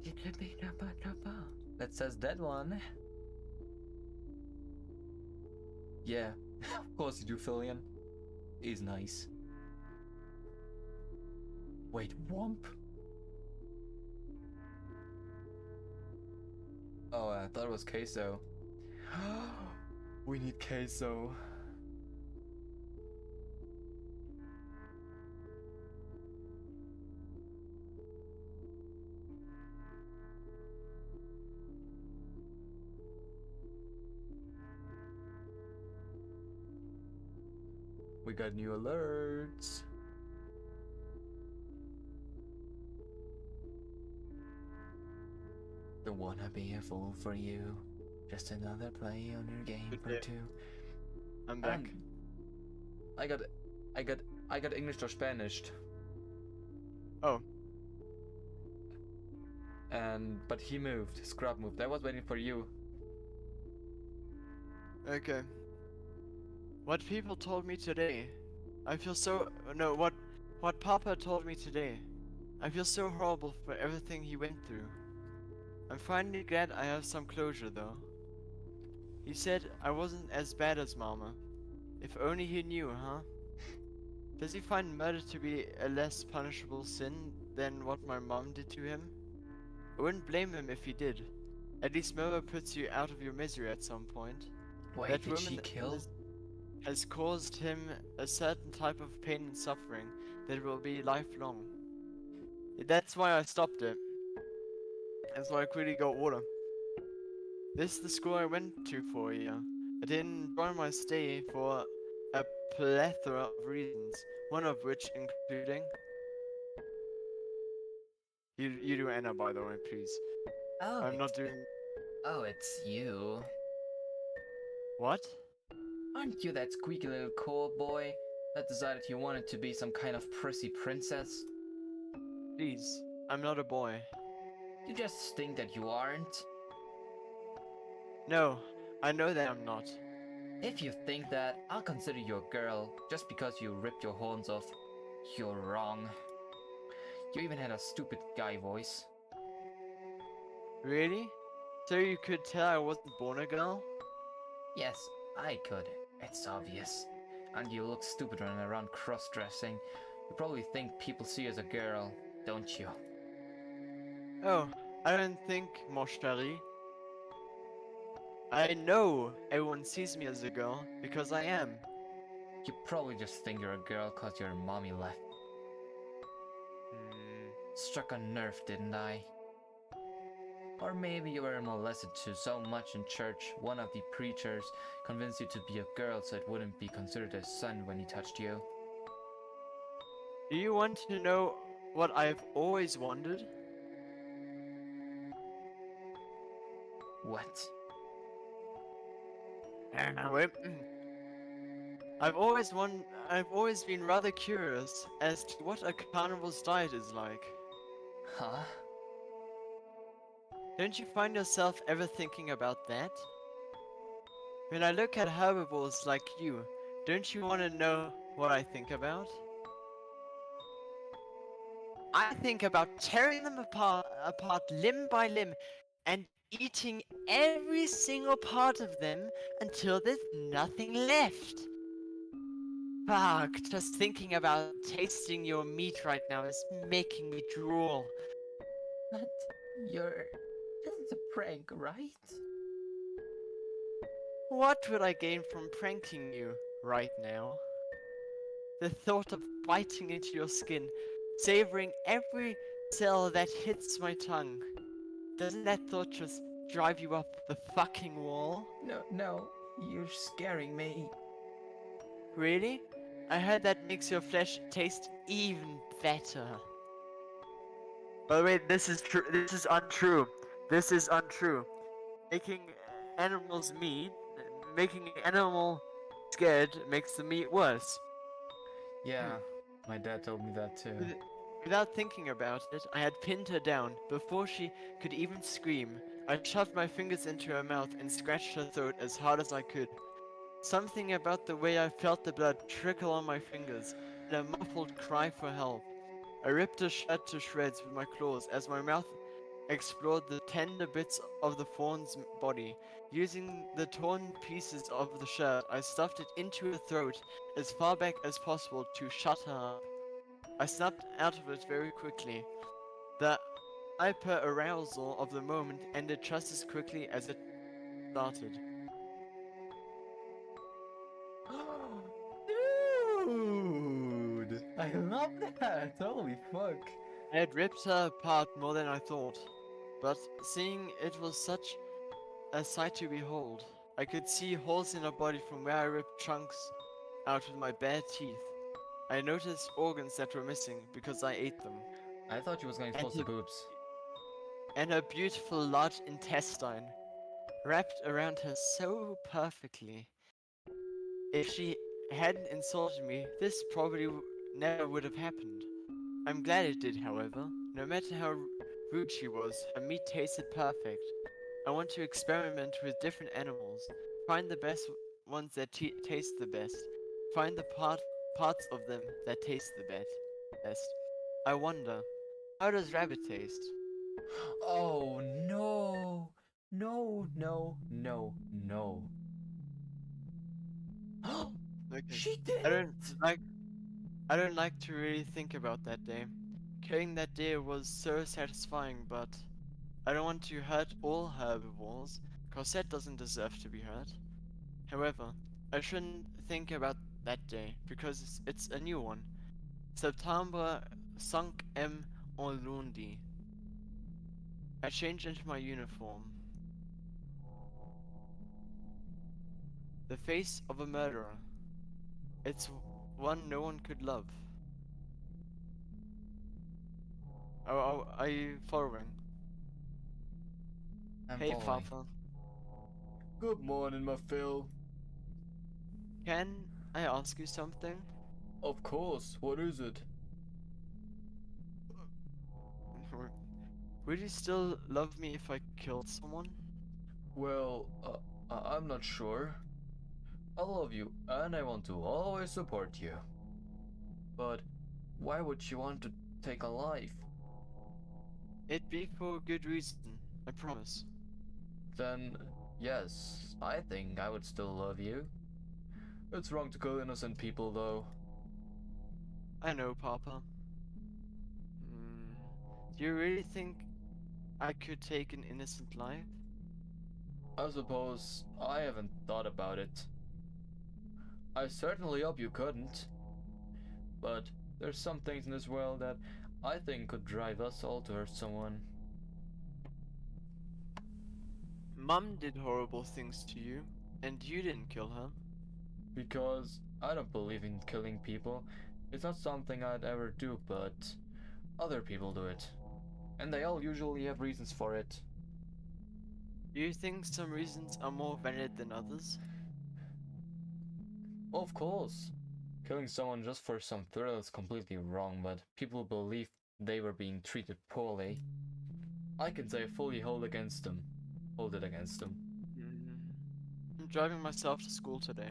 Chippy dabba dabba. That says that one. Yeah, of course you do, Fillion. He's nice. Wait, Womp? Oh, I thought it was Queso. We need Queso. We got new alerts. Don't wanna be a fool for you. Just another play on your game Good for day. 2. I'm back. I got English or Spanish. Oh. But he moved. Scrub moved. I was waiting for you. Okay. What people told me today. I feel so. No, what Papa told me today. I feel so horrible for everything he went through. I'm finally glad I have some closure though. He said I wasn't as bad as Mama. If only he knew, huh? Does he find murder to be a less punishable sin than what my mom did to him? I wouldn't blame him if he did. At least murder puts you out of your misery at some point. Wait, That did she woman kill? has caused him a certain type of pain and suffering that will be lifelong. That's why I stopped it. That's why I quickly got water. This is the school I went to for a year. I didn't enjoy my stay for a plethora of reasons, one of which including... You do Anna, by the way, please. Oh, I'm not doing... Oh, it's you. What? Aren't you that squeaky little cold boy that decided you wanted to be some kind of prissy princess? Please, I'm not a boy. You just think that you aren't? No, I know that I'm not. If you think that, I'll consider you a girl just because you ripped your horns off. You're wrong. You even had a stupid guy voice. Really? So you could tell I wasn't born a girl? Yes, I could. It's obvious. And you look stupid running around cross-dressing. You probably think people see you as a girl, don't you? Oh, I don't think, mon chéri. I know everyone sees me as a girl because I am. You probably just think you're a girl cause your mommy left. Struck a nerve, didn't I? Or maybe you were molested to so much in church, one of the preachers convinced you to be a girl so it wouldn't be considered a son when he touched you. Do you want to know what I've always wondered? What? Wait. I've always been rather curious as to what a carnival's diet is like. Huh? Don't you find yourself ever thinking about that? When I look at herbivores like you, don't you want to know what I think about? I think about tearing them apart limb by limb and eating every single part of them until there's nothing left. Fuck, just thinking about tasting your meat right now is making me drool. But this is a prank, right? What would I gain from pranking you right now? The thought of biting into your skin, savoring every cell that hits my tongue. Doesn't that thought just drive you up the fucking wall? No, you're scaring me. Really? I heard that makes your flesh taste even better. By the way, this is true. This is untrue. This is untrue. Making animals meat, making an animal scared makes the meat worse. Yeah, my dad told me that too. Without thinking about it, I had pinned her down before she could even scream. I shoved my fingers into her mouth and scratched her throat as hard as I could. Something about the way I felt the blood trickle on my fingers, and a muffled cry for help. I ripped her shirt to shreds with my claws as my mouth explored the tender bits of the fawn's body. Using the torn pieces of the shirt, I stuffed it into her throat as far back as possible to shut her up. I snapped out of it very quickly. The hyper arousal of the moment ended just as quickly as it started. Dude, I love that. Holy fuck. I had ripped her apart more than I thought, but seeing it was such a sight to behold. I could see holes in her body from where I ripped chunks out with my bare teeth. I noticed organs that were missing because I ate them, I thought you was going to and expose the boobs. her beautiful large intestine wrapped around her so perfectly. If she hadn't insulted me, this probably never would have happened. I'm glad it did, however. No matter how rude she was, her meat tasted perfect. I want to experiment with different animals, find the best ones that taste the best, find the parts of them that taste the best. I wonder, how does rabbit taste? Oh no. No, no, no, no. Okay. She I don't didn't! like I don't like to really think about that day. Killing that deer was so satisfying, but I don't want to hurt all herbivores. Cosette doesn't deserve to be hurt. However, I shouldn't think about that day because it's a new one. Septembre 5 en lundi. I changed into my uniform. The face of a murderer. It's one no one could love. Are you following? I'm Hey, following. Papa. Good morning, my Phil. Can I ask you something? Of course, what is it? Would you still love me if I killed someone? Well, I'm not sure. I love you and I want to always support you. But why would you want to take a life? It'd be for a good reason, I promise. Then, yes, I think I would still love you. It's wrong to kill innocent people, though. I know, Papa. Do you really think I could take an innocent life? I suppose I haven't thought about it. I certainly hope you couldn't. But there's some things in this world that I think could drive us all to hurt someone. Mum did horrible things to you, and you didn't kill her. Because I don't believe in killing people. It's not something I'd ever do, but other people do it. And they all usually have reasons for it. Do you think some reasons are more valid than others? Of course. Killing someone just for some thrill is completely wrong, but people believe they were being treated poorly. I can say fully hold it against them. I'm driving myself to school today.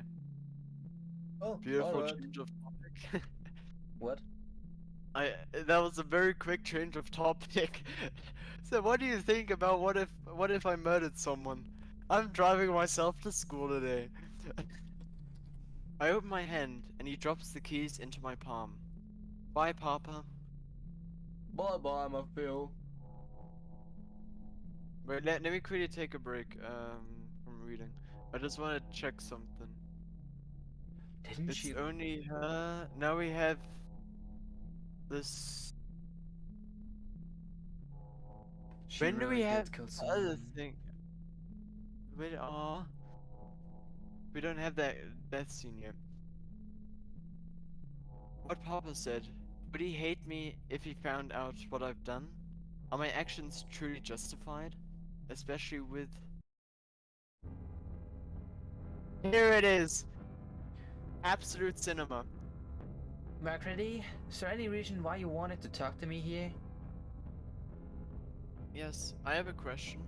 Oh, Beautiful alright. change of topic. What? That was a very quick change of topic. So what do you think about what if I murdered someone? I'm driving myself to school today. I open my hand and he drops the keys into my palm. Bye, Papa. Bye bye, my Phil. Wait, let me quickly take a break from reading. I just want to check something. Didn't It's she? only her. Now we have this. She When do really we have did kill the other someone. thing? Wait, we don't have that scene yet. What Papa said. Would he hate me if he found out what I've done? Are my actions truly justified? Especially with. Here it is! Absolute cinema. Macready, is there any reason why you wanted to talk to me here? Yes, I have a question.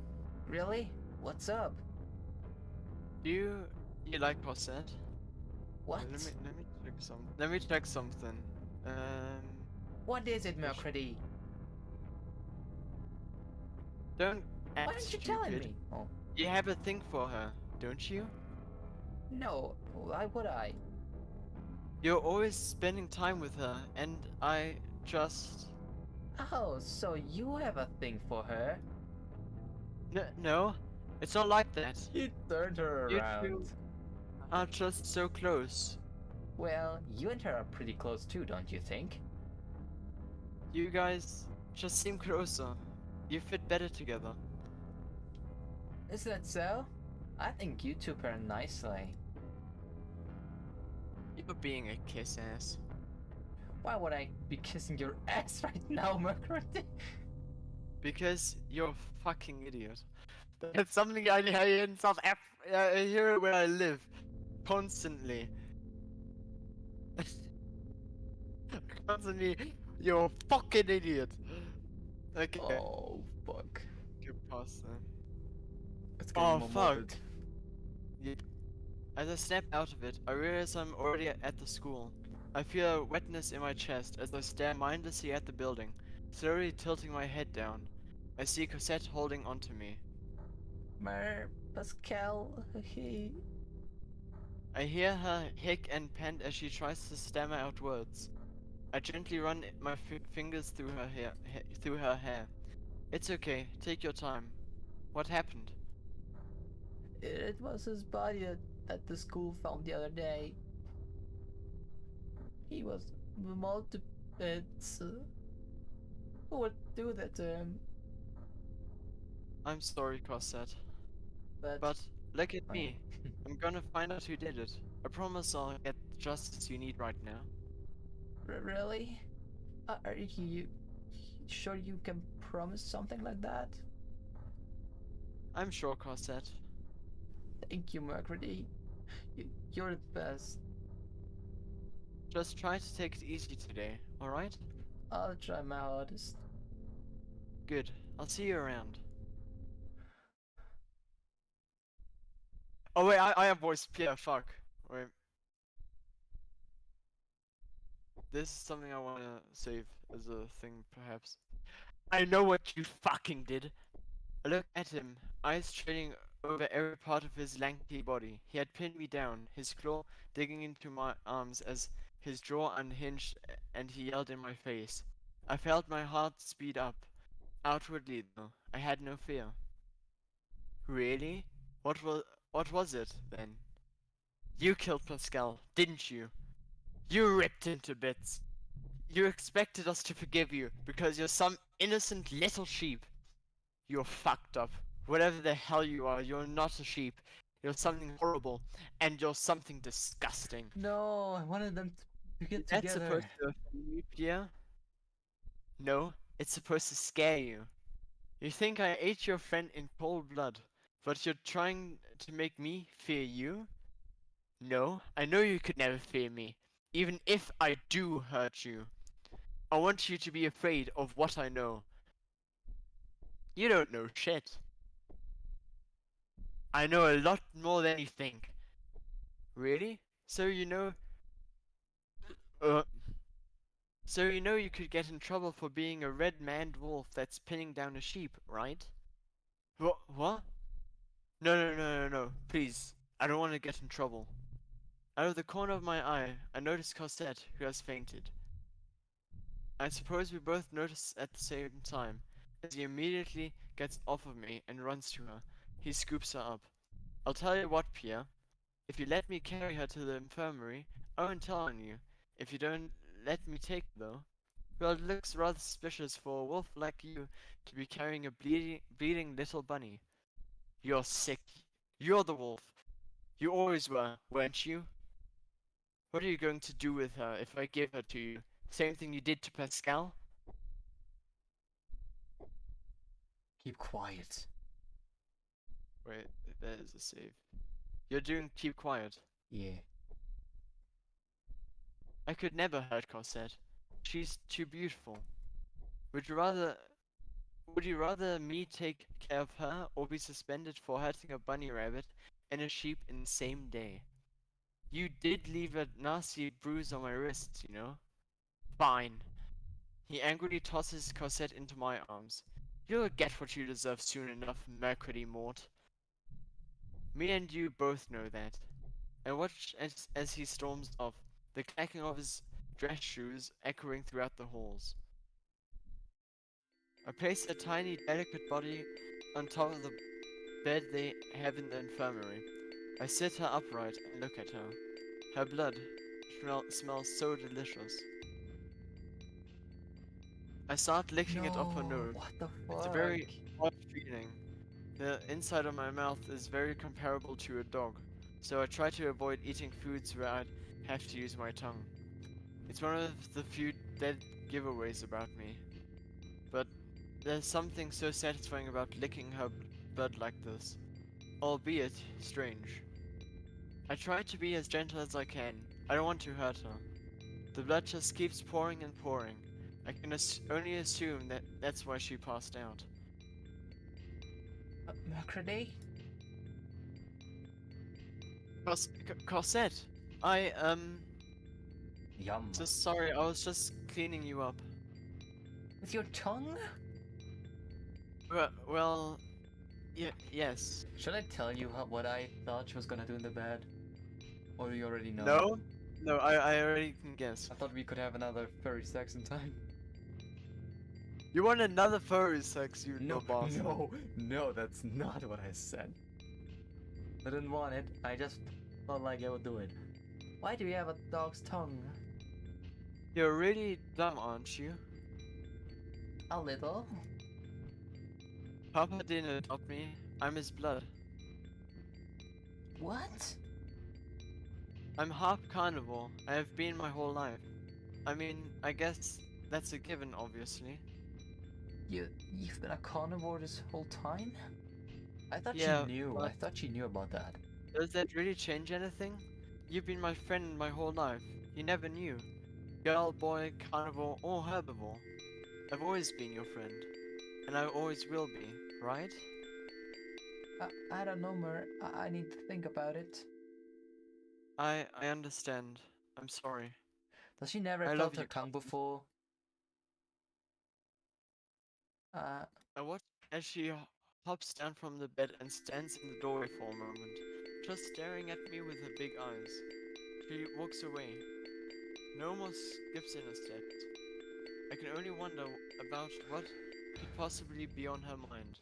Really? What's up? You like Cosette? What? Let me check something. Um, What is it, push. Mercredi? Don't Why act aren't you telling stupid. me? Oh, You have a thing for her, don't you? no. Why would I? You're always spending time with her, and I just... Oh, so you have a thing for her? No, it's not like that. He turned her You around. two are just so close. Well, you and her are pretty close too, don't you think? You guys just seem closer. You fit better together. Is that so? I think you two pair nicely. You're being a kiss ass. Why would I be kissing your ass right now, Mercury? Because you're a fucking idiot. That's something I hear in I hear it where I live. Constantly. Constantly, you're a fucking idiot. Okay. Oh, fuck. Get past that. It's getting Oh, more fuck. morbid. Yep. As I snap out of it, I realize I'm already at the school. I feel a wetness in my chest as I stare mindlessly at the building, slowly tilting my head down. I see Cosette holding onto me. Pascal, he... I hear her hick and pant as she tries to stammer out words. I gently run my fingers through her hair. It's okay, take your time. What happened? It was his body that the school found the other day. He was mauled to bits. Who would do that to him? I'm sorry, Cosette. But... But look at I... me. I'm gonna find out who did it. I promise I'll get the justice you need right now. Really? Are you sure you can promise something like that? I'm sure, Cosette. Thank you, Mercury. You're the best. Just try to take it easy today, alright? I'll try my hardest. Good. I'll see you around. Oh wait, I have voice. Yeah, fuck. Wait. This is something I wanna save as a thing, perhaps. I know what you fucking did. I looked at him, eyes trailing over every part of his lanky body. He had pinned me down, his claw digging into my arms as his jaw unhinged and he yelled in my face. I felt my heart speed up. Outwardly, though, I had no fear. Really? What was it, then? You killed Pascal, didn't you? You ripped him to bits. You expected us to forgive you because you're some innocent little sheep. You're fucked up. Whatever the hell you are, you're not a sheep. You're something horrible, and you're something disgusting. No, I wanted them to get That's together. supposed to offend you, Pierre? No, it's supposed to scare you. You think I ate your friend in cold blood, but you're trying to make me fear you? No, I know you could never fear me, even if I do hurt you. I want you to be afraid of what I know. You don't know shit. I know a lot more than you think. Really? Uh, so you know you could get in trouble for being a red-maned wolf that's pinning down a sheep, right? What? No, please. I don't want to get in trouble. Out of the corner of my eye, I noticed Cosette, who has fainted. I suppose we both notice at the same time, as he immediately gets off of me and runs to her. He scoops her up. I'll tell you what, Pierre. If you let me carry her to the infirmary, I won't tell on you. If you don't let me take her, though, well, it looks rather suspicious for a wolf like you to be carrying a bleeding little bunny. You're sick. You're the wolf. You always were, weren't you? What are you going to do with her if I give her to you? Same thing you did to Pascal? Keep quiet. Wait, that is a save. You're doing keep quiet. Yeah. I could never hurt Cosette. She's too beautiful. Would you rather Would you rather me take care of her or be suspended for hurting a bunny rabbit and a sheep in the same day? You did leave a nasty bruise on my wrist, you know? Fine. He angrily tosses his corset into my arms. You'll get what you deserve soon enough, Mercury Mort. Me and you both know that. I watch as he storms off, the clacking of his dress shoes echoing throughout the halls. I place a tiny, delicate body on top of the bed they have in the infirmary. I sit her upright and look at her. Her blood smells so delicious. I start licking it off her No, nose. what the It's a fuck? very odd feeling. The inside of my mouth is very comparable to a dog, so I try to avoid eating foods where I'd have to use my tongue. It's one of the few dead giveaways about me. But there's something so satisfying about licking her blood like this, albeit strange. I try to be as gentle as I can. I don't want to hurt her. The blood just keeps pouring and pouring. I can only assume that that's why she passed out. Mercury? Cosette! I, Yum. just sorry, I was just cleaning you up. With your tongue? Well, yes. Should I tell you what I thought she was gonna do in the bed? Or do you already know? No? No, I already can guess. I thought we could have another furry sex in time. You want another furry sex, you No, little bastard. no, that's not what I said. I didn't want it, I just felt like I would do it. Why do you have a dog's tongue? You're really dumb, aren't you? A little. Papa didn't adopt me. I'm his blood. What? I'm half carnivore. I have been my whole life. I mean, I guess that's a given, obviously. You've been a carnivore this whole time? I thought Yeah, she knew. I thought she knew about that. Does that really change anything? You've been my friend my whole life. You never knew. Girl, boy, carnivore, or herbivore. I've always been your friend. And I always will be, right? I don't know, Mer. I need to think about it. I understand. I'm sorry. Does she never I felt love her you, tongue before? I watch as she hops down from the bed and stands in the doorway for a moment, just staring at me with her big eyes. She walks away. No more skips in her steps. I can only wonder about what could possibly be on her mind.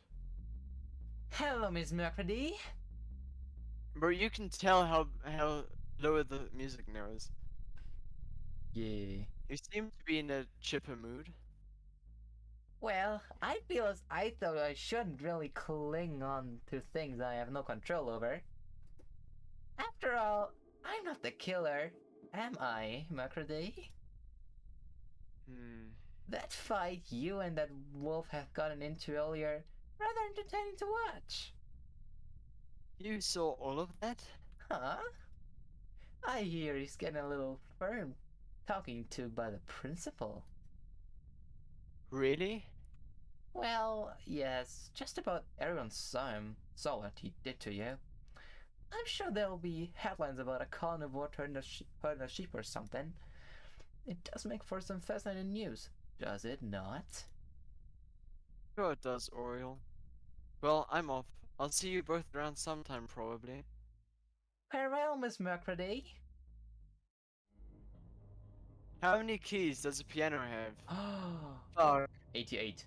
Hello, Miss Mercury. Bro, you can tell how lower the music now is. Yeah. You seem to be in a chipper mood. Well, I feel as I thought I shouldn't really cling on to things I have no control over. After all, I'm not the killer, am I, Mercury? That fight you and that wolf have gotten into earlier, rather entertaining to watch. You saw all of that? Huh? I hear he's getting a little firm talking to by the principal. Really? Well, yes, just about everyone saw what he did to you. I'm sure there'll be headlines about a carnivore hurting a sheep or something. It does make for some fascinating news, does it not? Sure it does, Oriole. Well, I'm off. I'll see you both around sometime, probably. Farewell, Miss Mercury. How many keys does a piano have? Oh, Fuck. 88.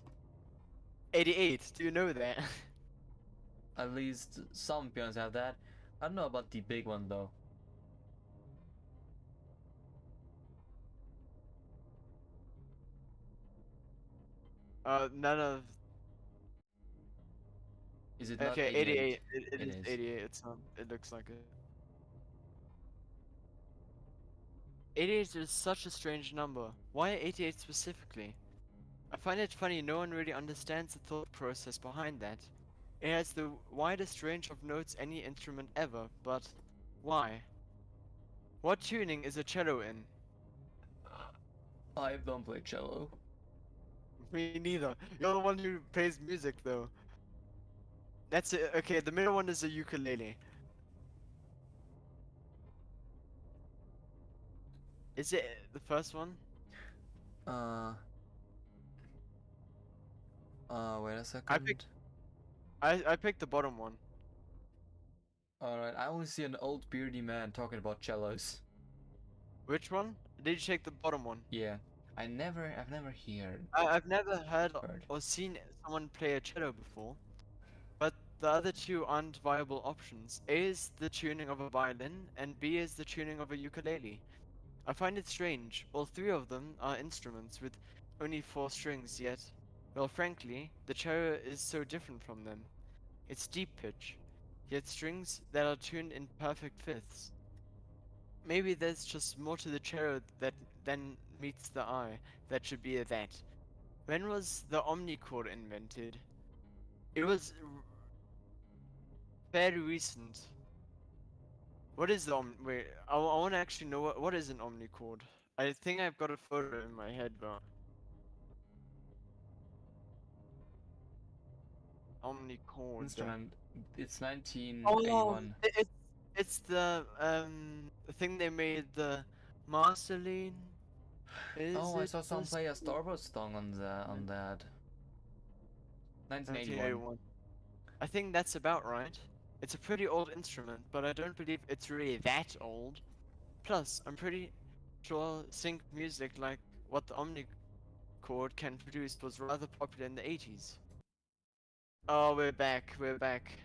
88, do you know that? At least some pianos have that. I don't know about the big one though. None of... Is it not Okay, 88? 88. It It is is. 88, it's not... It looks like it. 88 is such a strange number. Why 88 specifically? I find it funny no one really understands the thought process behind that. It has the widest range of notes any instrument ever, but why? What tuning is a cello in? I don't play cello. Me neither. You're the one who plays music, though. That's it. Okay, the middle one is a ukulele. Is it the first one? Uh, wait a I picked. second. I picked the bottom one. Alright, I only see an old beardy man talking about cellos. Which one? Did you check the bottom one? Yeah, I've never heard. I've never heard Heard. or seen someone play a cello before, but the other two aren't viable options. A is the tuning of a violin, and B is the tuning of a ukulele. I find it strange. All three of them are instruments with only four strings, yet, well, frankly, the cello is so different from them. It's deep pitch, yet strings that are tuned in perfect fifths. Maybe there's just more to the cello that than meets the eye. That should be a that. When was the omnichord invented? It was fairly recent. What is the wait? I want to actually know what is an omnichord. I think I've got a photo in my head, but omnichord. Instrument. It's Oh, 1981. it's the thing they made the Marceline. Is Oh, I it saw some the play a Star Wars song on that. 1981. 1981? I think that's about right. It's a pretty old instrument, but I don't believe it's really that old. Plus, I'm pretty sure sync music like what the omnichord can produce was rather popular in the 80s. Oh, we're back, we're back.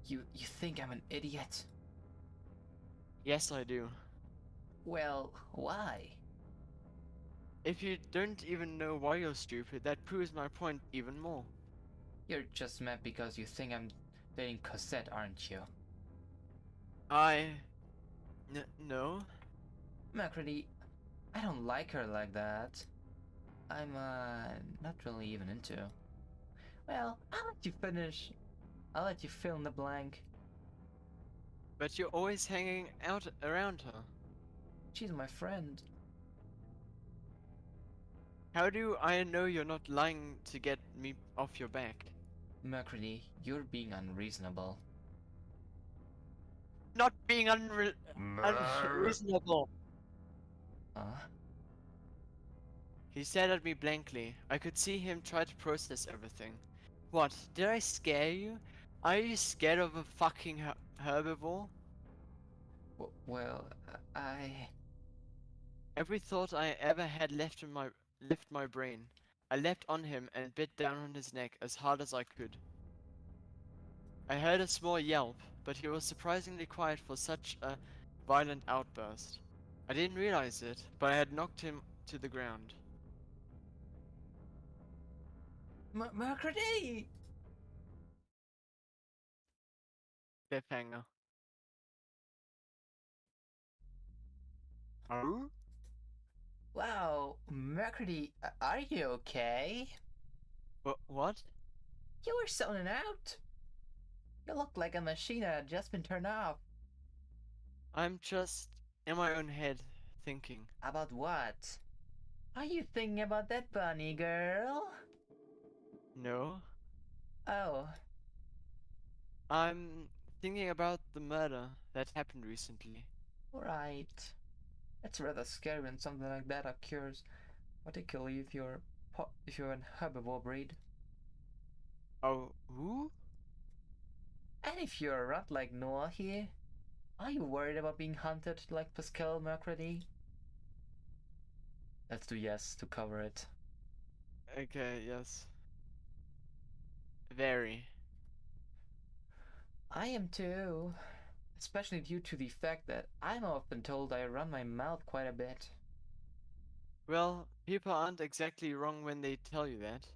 You think I'm an idiot? Yes, I do. Well, why? If you don't even know why you're stupid, that proves my point even more. You're just mad because you think I'm dating Cosette, aren't you? I... no? Macready, I don't like her like that. I'm, not really even into. Well, I'll let you finish. I'll let you fill in the blank. But you're always hanging out around her. She's my friend. How do I know you're not lying to get me off your back? Macready, you're being unreasonable. Not being Brrr. unreasonable. Huh? He stared at me blankly. I could see him try to process everything. What? Did I scare you? Are you scared of a fucking herbivore? Well, I... Every thought I ever had left my brain. I leapt on him and bit down on his neck as hard as I could. I heard a small yelp, but he was surprisingly quiet for such a violent outburst. I didn't realize it, but I had knocked him to the ground. Macready! Cliffhanger. Oh? Wow, Macready, are you okay? What? You were zoning out. You look like a machine that had just been turned off. I'm just in my own head thinking. About what? Are you thinking about that bunny girl? No? Oh, I'm thinking about the murder that happened recently. right. It's rather scary when something like that occurs, particularly if you're an herbivore breed. Oh, who? And if you're a rat like Noah here, are you worried about being hunted like Pascal Macready? Let's do yes to cover it. Okay, yes. Very. I am too. Especially due to the fact that I'm often told I run my mouth quite a bit. Well, people aren't exactly wrong when they tell you that.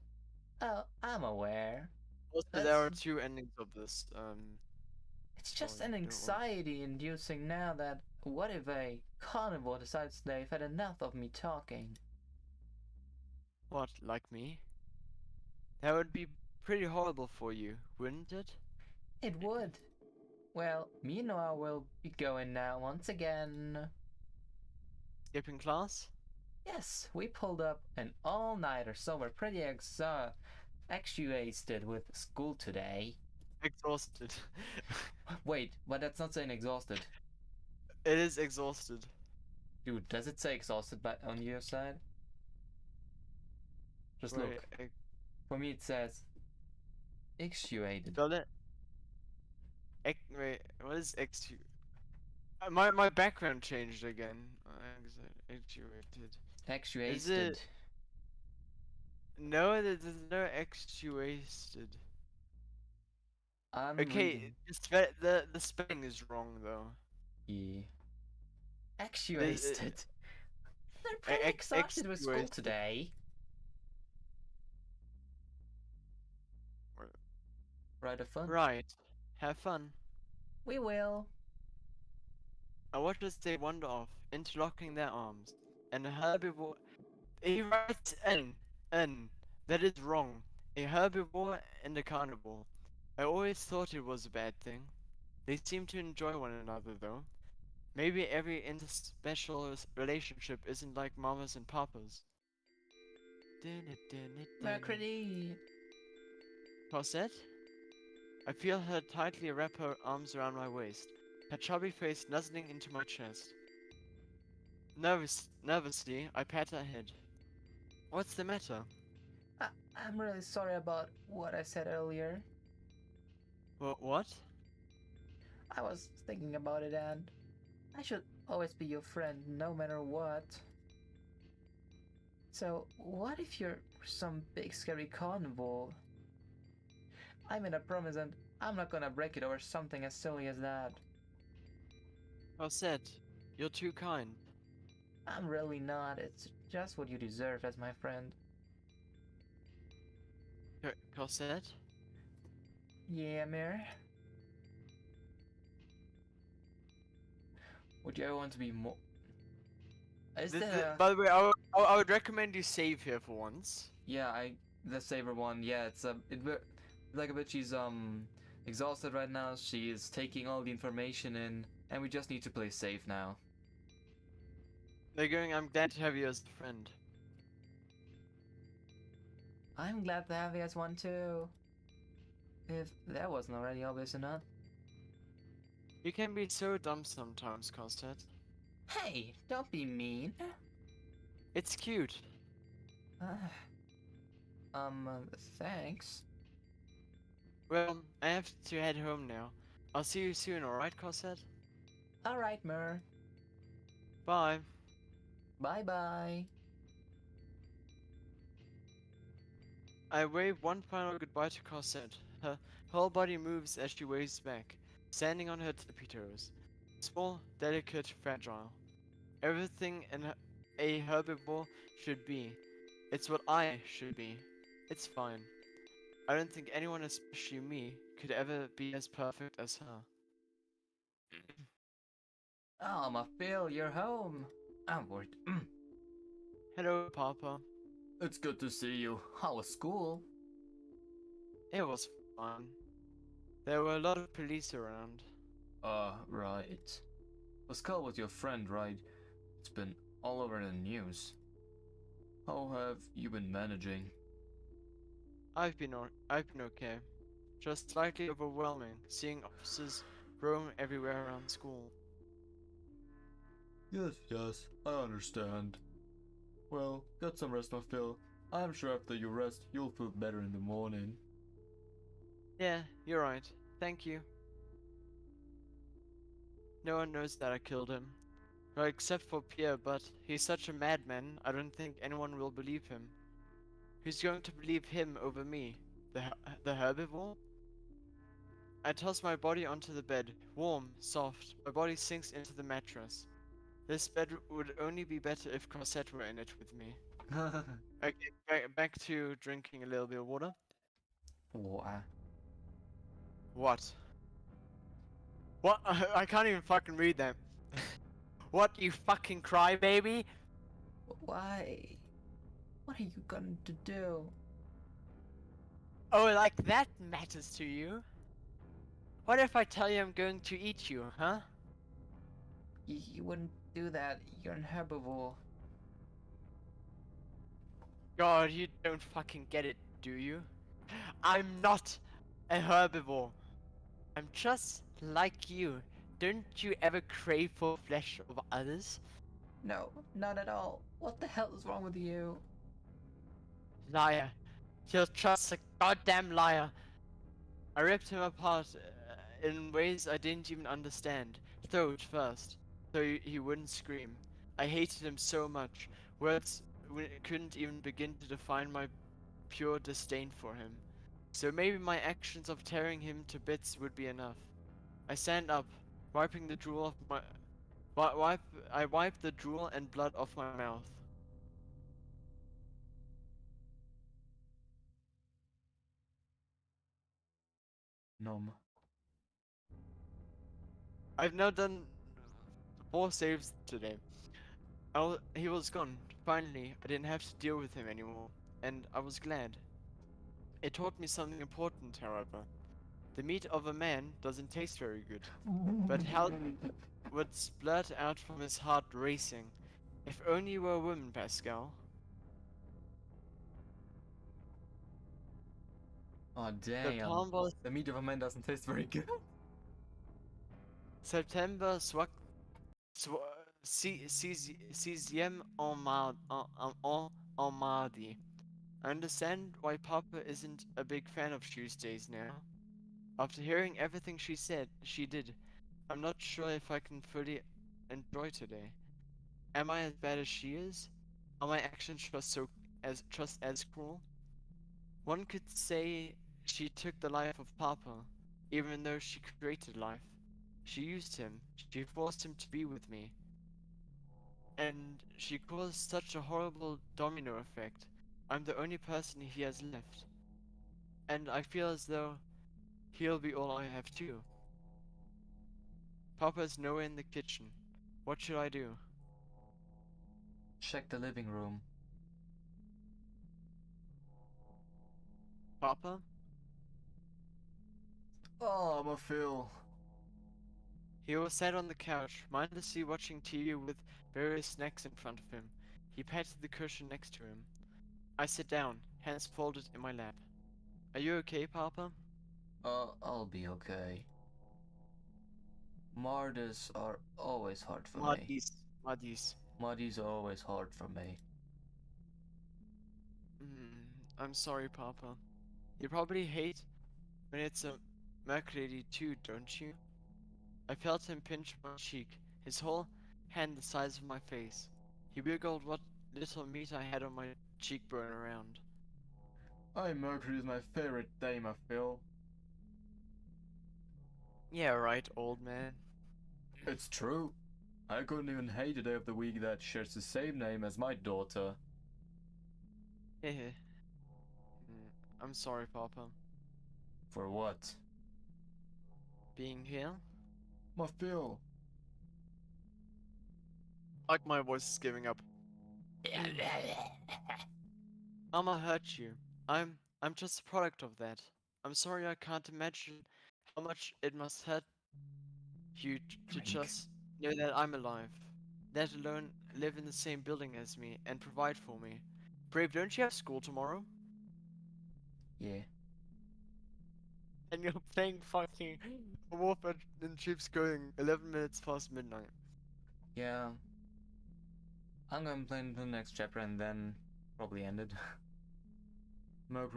Oh, I'm aware. Also, there That's are two endings of this It's just story. an Don't worry. anxiety inducing now that what if a carnivore decides they've had enough of me talking? What, like me? That would be pretty horrible for you, wouldn't it? It would. Well, me and Noah will be going now once again. Skipping class? Yes, we pulled up an all-nighter, so we're pretty exhausted with school today. Exhausted. Wait, but that's not saying exhausted. It is exhausted. Dude, does it say exhausted on your side? Just Wait, look. For me it says exuated. spell it. Wait, what is exu? My background changed again. Actuated. Is Actuated. it? No, there's no actuated. I'm Okay, reading. the spelling is wrong though. Yeah. There's, Actuated. They're pretty exhausted with school extuated. today. Right, have fun? Right. Have fun. We will. I watch as they wander off, interlocking their arms, and a herbivore. He writes N. That is wrong. A herbivore and a carnivore. I always thought it was a bad thing. They seem to enjoy one another, though. Maybe every interspecial relationship isn't like mamas and papas. Mercury. Cosette? I feel her tightly wrap her arms around my waist, her chubby face nuzzling into my chest. Nervously, I pat her head. What's the matter? I'm really sorry about what I said earlier. What? I was thinking about it, and I should always be your friend no matter what. So, what if you're some big scary carnivore? I made a promise and I'm not gonna break it over something as silly as that. Cosette, you're too kind. I'm really not, it's just what you deserve as my friend. Cosette? Yeah, Mir? Would you ever want to be more... Is there By the way, I would recommend you save here for once. Yeah, the saber one, yeah, it's like a bit she's exhausted right now, she is taking all the information in, and we just need to play safe now. They're going, I'm glad to have you as a friend. I'm glad to have you as one too. If that wasn't already obvious enough. You can be so dumb sometimes, Cosette. Hey, don't be mean. It's cute. Thanks. Well, I have to head home now. I'll see you soon, alright, Cosette? Alright, Mer. Bye. Bye bye. I wave one final goodbye to Cosette. Her whole body moves as she waves back, standing on her tippy toes. Small, delicate, fragile. Everything a herbivore should be. It's what I should be. It's fine. I don't think anyone, especially me, could ever be as perfect as her. Oh, my Phil, you're home. I'm worried. Hello, Papa. It's good to see you. How was school? It was fun. There were a lot of police around. Right. Pascal was your friend, right? It's been all over the news. How have you been managing? I've been okay. Just slightly overwhelming, seeing officers roam everywhere around school. Yes, I understand. Well, get some rest, my Phil. I'm sure after you rest, you'll feel better in the morning. Yeah, you're right. Thank you. No one knows that I killed him. Well, except for Pierre, but he's such a madman, I don't think anyone will believe him. Who's going to believe him over me? The herbivore? I toss my body onto the bed, warm, soft. My body sinks into the mattress. This bed would only be better if Cosette were in it with me. Okay, back to drinking a little bit of water. Water. What? What? I can't even fucking read that. What, you fucking crybaby? Why? What are you going to do? Oh, like that matters to you? What if I tell you I'm going to eat you, huh? You wouldn't do that. You're an herbivore. God, you don't fucking get it, do you? I'm not a herbivore. I'm just like you. Don't you ever crave for flesh of others? No, not at all. What the hell is wrong with you? Liar. You're just a goddamn liar. I ripped him apart in ways I didn't even understand. Throat first, so he wouldn't scream. I hated him so much. Words couldn't even begin to define my pure disdain for him. So maybe my actions of tearing him to bits would be enough. I stand up, wiping the drool off my I wipe the drool and blood off my mouth. Nom. I've now done 4 saves today. He was gone. Finally, I didn't have to deal with him anymore, and I was glad. It taught me something important, however. The meat of a man doesn't taste very good, but how would splurt out from his heart racing. If only you were a woman, Pascal. Oh The damn. Palmbos The meat of a man doesn't taste very good. September Sixième en mardi. I understand why Papa isn't a big fan of Tuesdays now. After hearing everything she did, I'm not sure if I can fully enjoy today. Am I as bad as she is? Are my actions just as cruel? One could say she took the life of Papa, even though she created life. She used him, she forced him to be with me, and she caused such a horrible domino effect. I'm the only person he has left, and I feel as though he'll be all I have too. Papa is nowhere in the kitchen. What should I do? Check the living room. Papa? Oh, my Phil. He was sat on the couch, mindlessly watching TV with various snacks in front of him. He patted the cushion next to him. I sit down, hands folded in my lap. Are you okay, Papa? I'll be okay. Martyrs are always hard for me. Madis. Madis. Muddies are always hard for me. I'm sorry, Papa. You probably hate when it's a Mercury too, don't you? I felt him pinch my cheek, his whole hand the size of my face. He wiggled what little meat I had on my cheekbone around. Mercury is my favorite day, my Phil. Yeah, right, old man. It's true. I couldn't even hate a day of the week that shares the same name as my daughter. Hehe. I'm sorry, Papa. For what? Being here? My Phil. Like my voice is giving up. Mama hurt you. I'm just a product of that. I'm sorry I can't imagine how much it must hurt you to Drink. just know that I'm alive. Let alone live in the same building as me and provide for me. Brave, don't you have school tomorrow? Yeah. And you're playing fucking Warfare and Chips going 11 minutes past midnight. Yeah. I'm gonna play into the next chapter and then probably end it.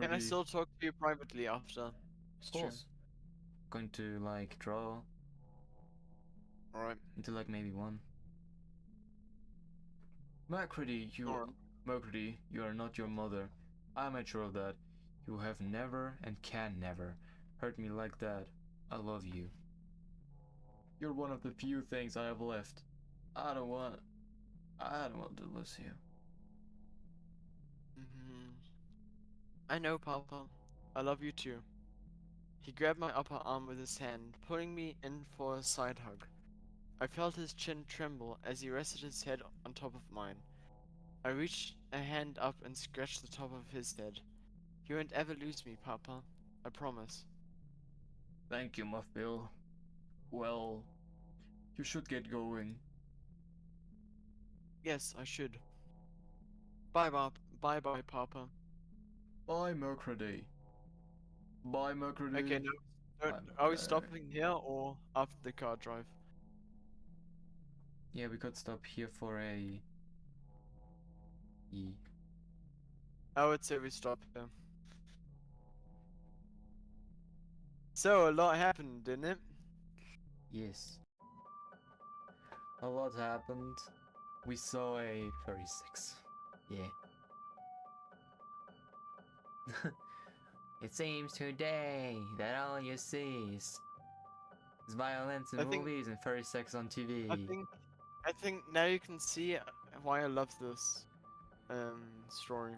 Can I Mercury. still talk to you privately after Of stream? course. Going to like draw Alright. into like maybe one. Mercury, Alright. You are not your mother. I am sure of that. You have never and can never hurt me like that. I love you. You're one of the few things I have left. I don't want to lose you. I know, Papa. I love you too. He grabbed my upper arm with his hand, pulling me in for a side hug. I felt his chin tremble as he rested his head on top of mine. I reached a hand up and scratched the top of his head. You won't ever lose me, Papa. I promise. Thank you, my Phil. Well, you should get going. Yes, I should. Bye, bye bye, Papa. Bye, Mercredi. Bye, Mercredi. Okay, no. Are we stopping here or after the car drive? Yeah, we could stop here for a... I would say we stop here. So, a lot happened, didn't it? Yes. A lot happened. We saw a 36. Yeah. It seems today that all you see is violence in I think movies and 36 on TV. I think now you can see why I love this story.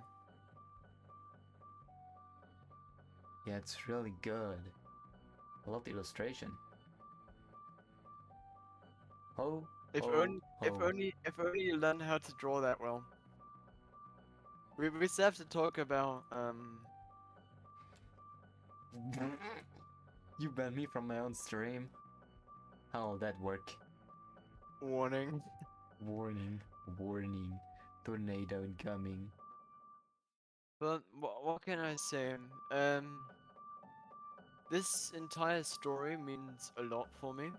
Yeah, it's really good. I love the illustration. Ho, If ho, only ho. if only you learn how to draw that well. We still have to talk about You banned me from my own stream. How'll that work? warning. Warning, warning. Tornado incoming. But what can I say? This entire story means a lot for me.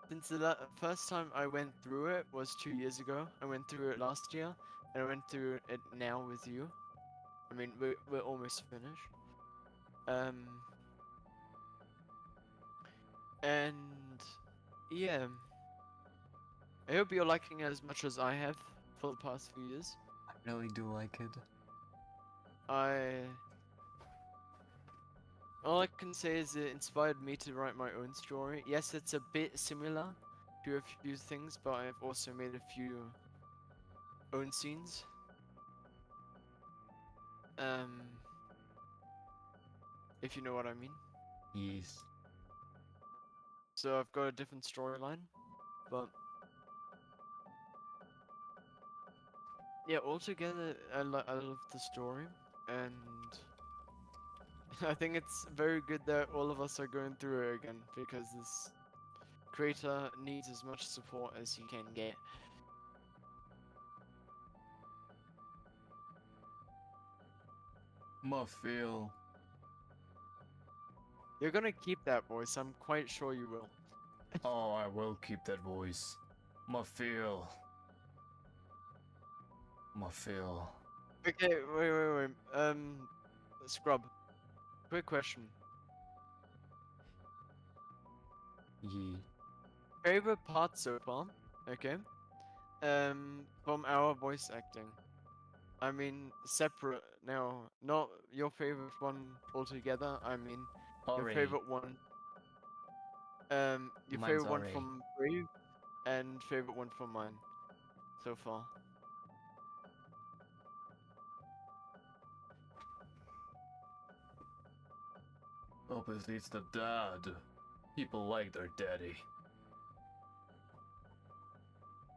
Since the first time I went through it was 2 years ago. I went through it last year, and I went through it now with you. I mean, we're almost finished. And yeah, I hope you're liking it as much as I have for the past few years. I really do like it. All I can say is it inspired me to write my own story. Yes, it's a bit similar to a few things, but I've also made a few own scenes. Um, if you know what I mean. Yes. So I've got a different storyline, but yeah, altogether I love the story, and I think it's very good that all of us are going through it again because this creator needs as much support as he can get. My feel. You're gonna keep that voice, I'm quite sure you will. Oh, I will keep that voice. My feel. My feel. Okay, wait. Scrub. Quick question. Yeah. Favorite part so far? Okay. From our voice acting. I mean, separate now. Not your favorite one altogether. I mean, your Ori. favorite one. Your Mine's favorite one Ori. from Brave, and favorite one from mine, so far. Obviously, it's the dad. People like their daddy.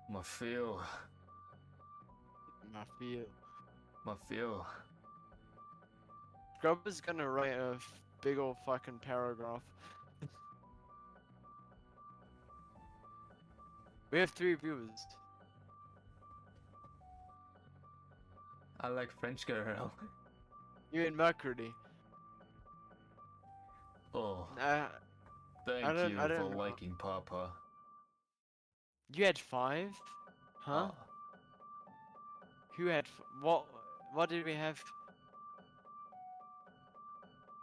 My feel. I feel. My feel. Scrub is gonna write a big old fucking paragraph. We have 3 viewers. I like French girl. You and Mercury. Oh, I thank don't. you I for don't know. liking Papa. You had 5, huh? Ah, Who had what? What did we have?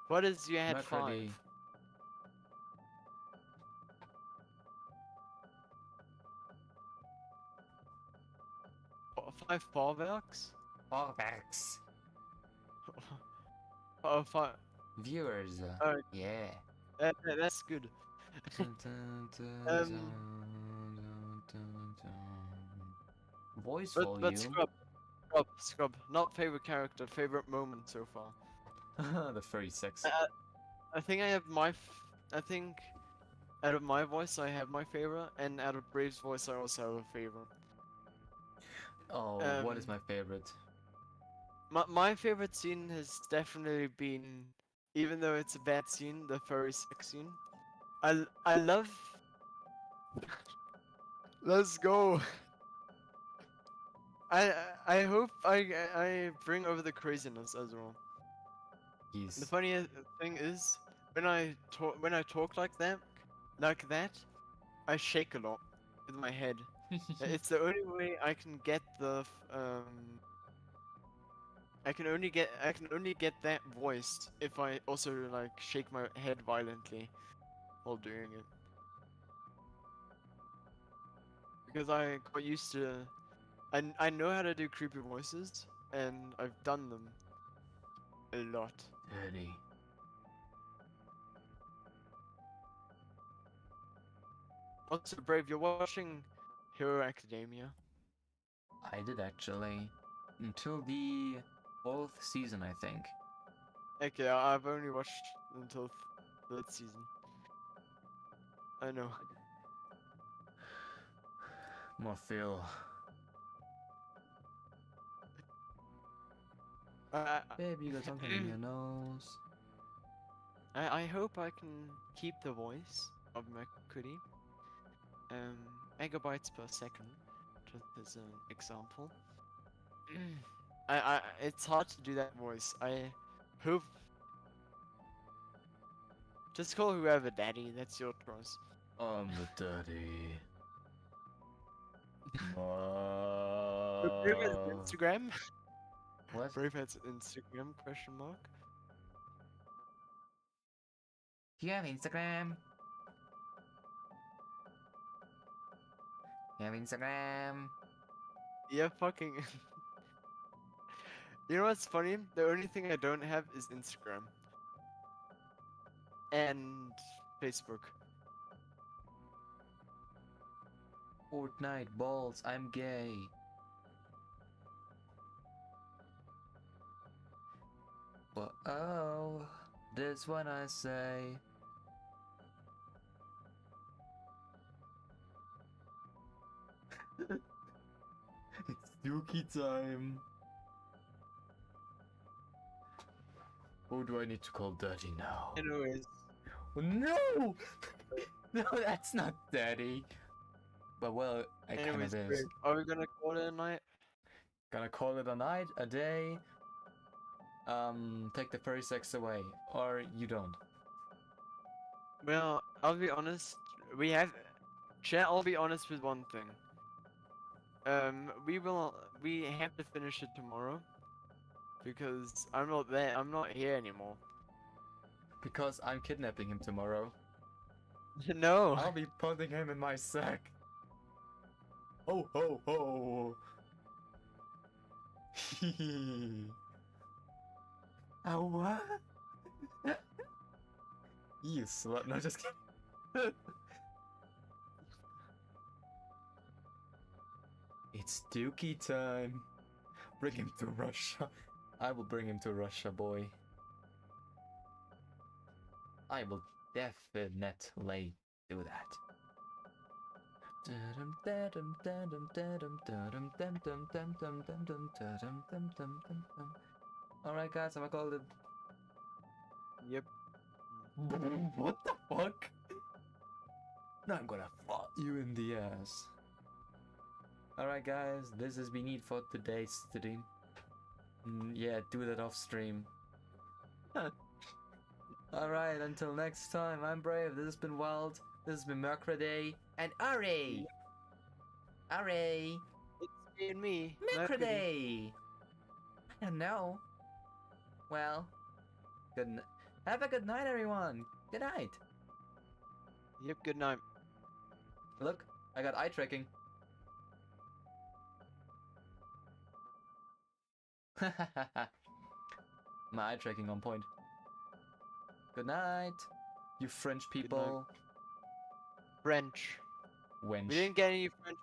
What is you had 5? Macrady. 5 Ballwerks? Ballbacks. Oh, 5. Viewers. Oh, Yeah. that's good. Dun, dun, dun, Um, dun, dun, dun. Voice but volume. Scrub. Not favorite character, favorite moment so far. The 36. I think I have I think out of my voice I have my favorite, and out of Brave's voice I also have a favorite. Oh, what is Um, my favorite? my favorite scene has definitely been, even though it's a bad scene, the furry sex scene. I love. Let's go. I hope I bring over the craziness as well. The He's funniest thing is when I talk like that, I shake a lot with my head. It's the only way I can get I can only get that voice if I also like shake my head violently while doing it. Because I got used to I know how to do creepy voices and I've done them a lot. dirty. Also, Brave, you're watching Hero Academia. I did actually. Until the 4th season, I think. Okay, I've only watched until third season. I know. More Phil. I, Baby, you got something in your nose. I hope I can keep the voice of Mercury. Megabytes per second, just as an example. It's hard to do that voice. I hope. Just call whoever daddy. That's your choice. I'm the daddy. Brave has Oh. Instagram. What? Brave has Instagram? Question mark. Do you have Instagram? You have Instagram? Yeah, fucking. You know what's funny? The only thing I don't have is Instagram and Facebook. Fortnite balls, I'm gay. But oh, this one I say. It's Doki time. Who do I need to call daddy now? Anyways, Oh, no! No, that's not daddy. But well, it kind anyways, of is. Brave, are we gonna call it a night? Gonna call it a night, a day. Take the furry sex away. Or you don't. Well, I'll be honest. I'll be honest with one thing. We have to finish it tomorrow because I'm not there. I'm not here anymore. Because I'm kidnapping him tomorrow. No. I'll be putting him in my sack. Ho ho ho! Oh what? You slut! No, just kidding. It's Dookie time. Bring him to Russia. I will bring him to Russia, boy. I will definitely do that. Alright guys, I'm gonna call it. Yep. What the fuck? Now I'm gonna fuck you in the ass. Alright guys, this has been it for today's stream. Yeah, do that off stream. Alright, until next time, I'm Brave, this has been Wild, this has been Mercredi, and Ari! Ari! It's me and me. Mercredi! I don't know. Well, have a good night, everyone. Good night. Yep. Good night. Look, I got eye tracking. My eye tracking on point. Good night, you French people. French. Wench. We didn't get any French.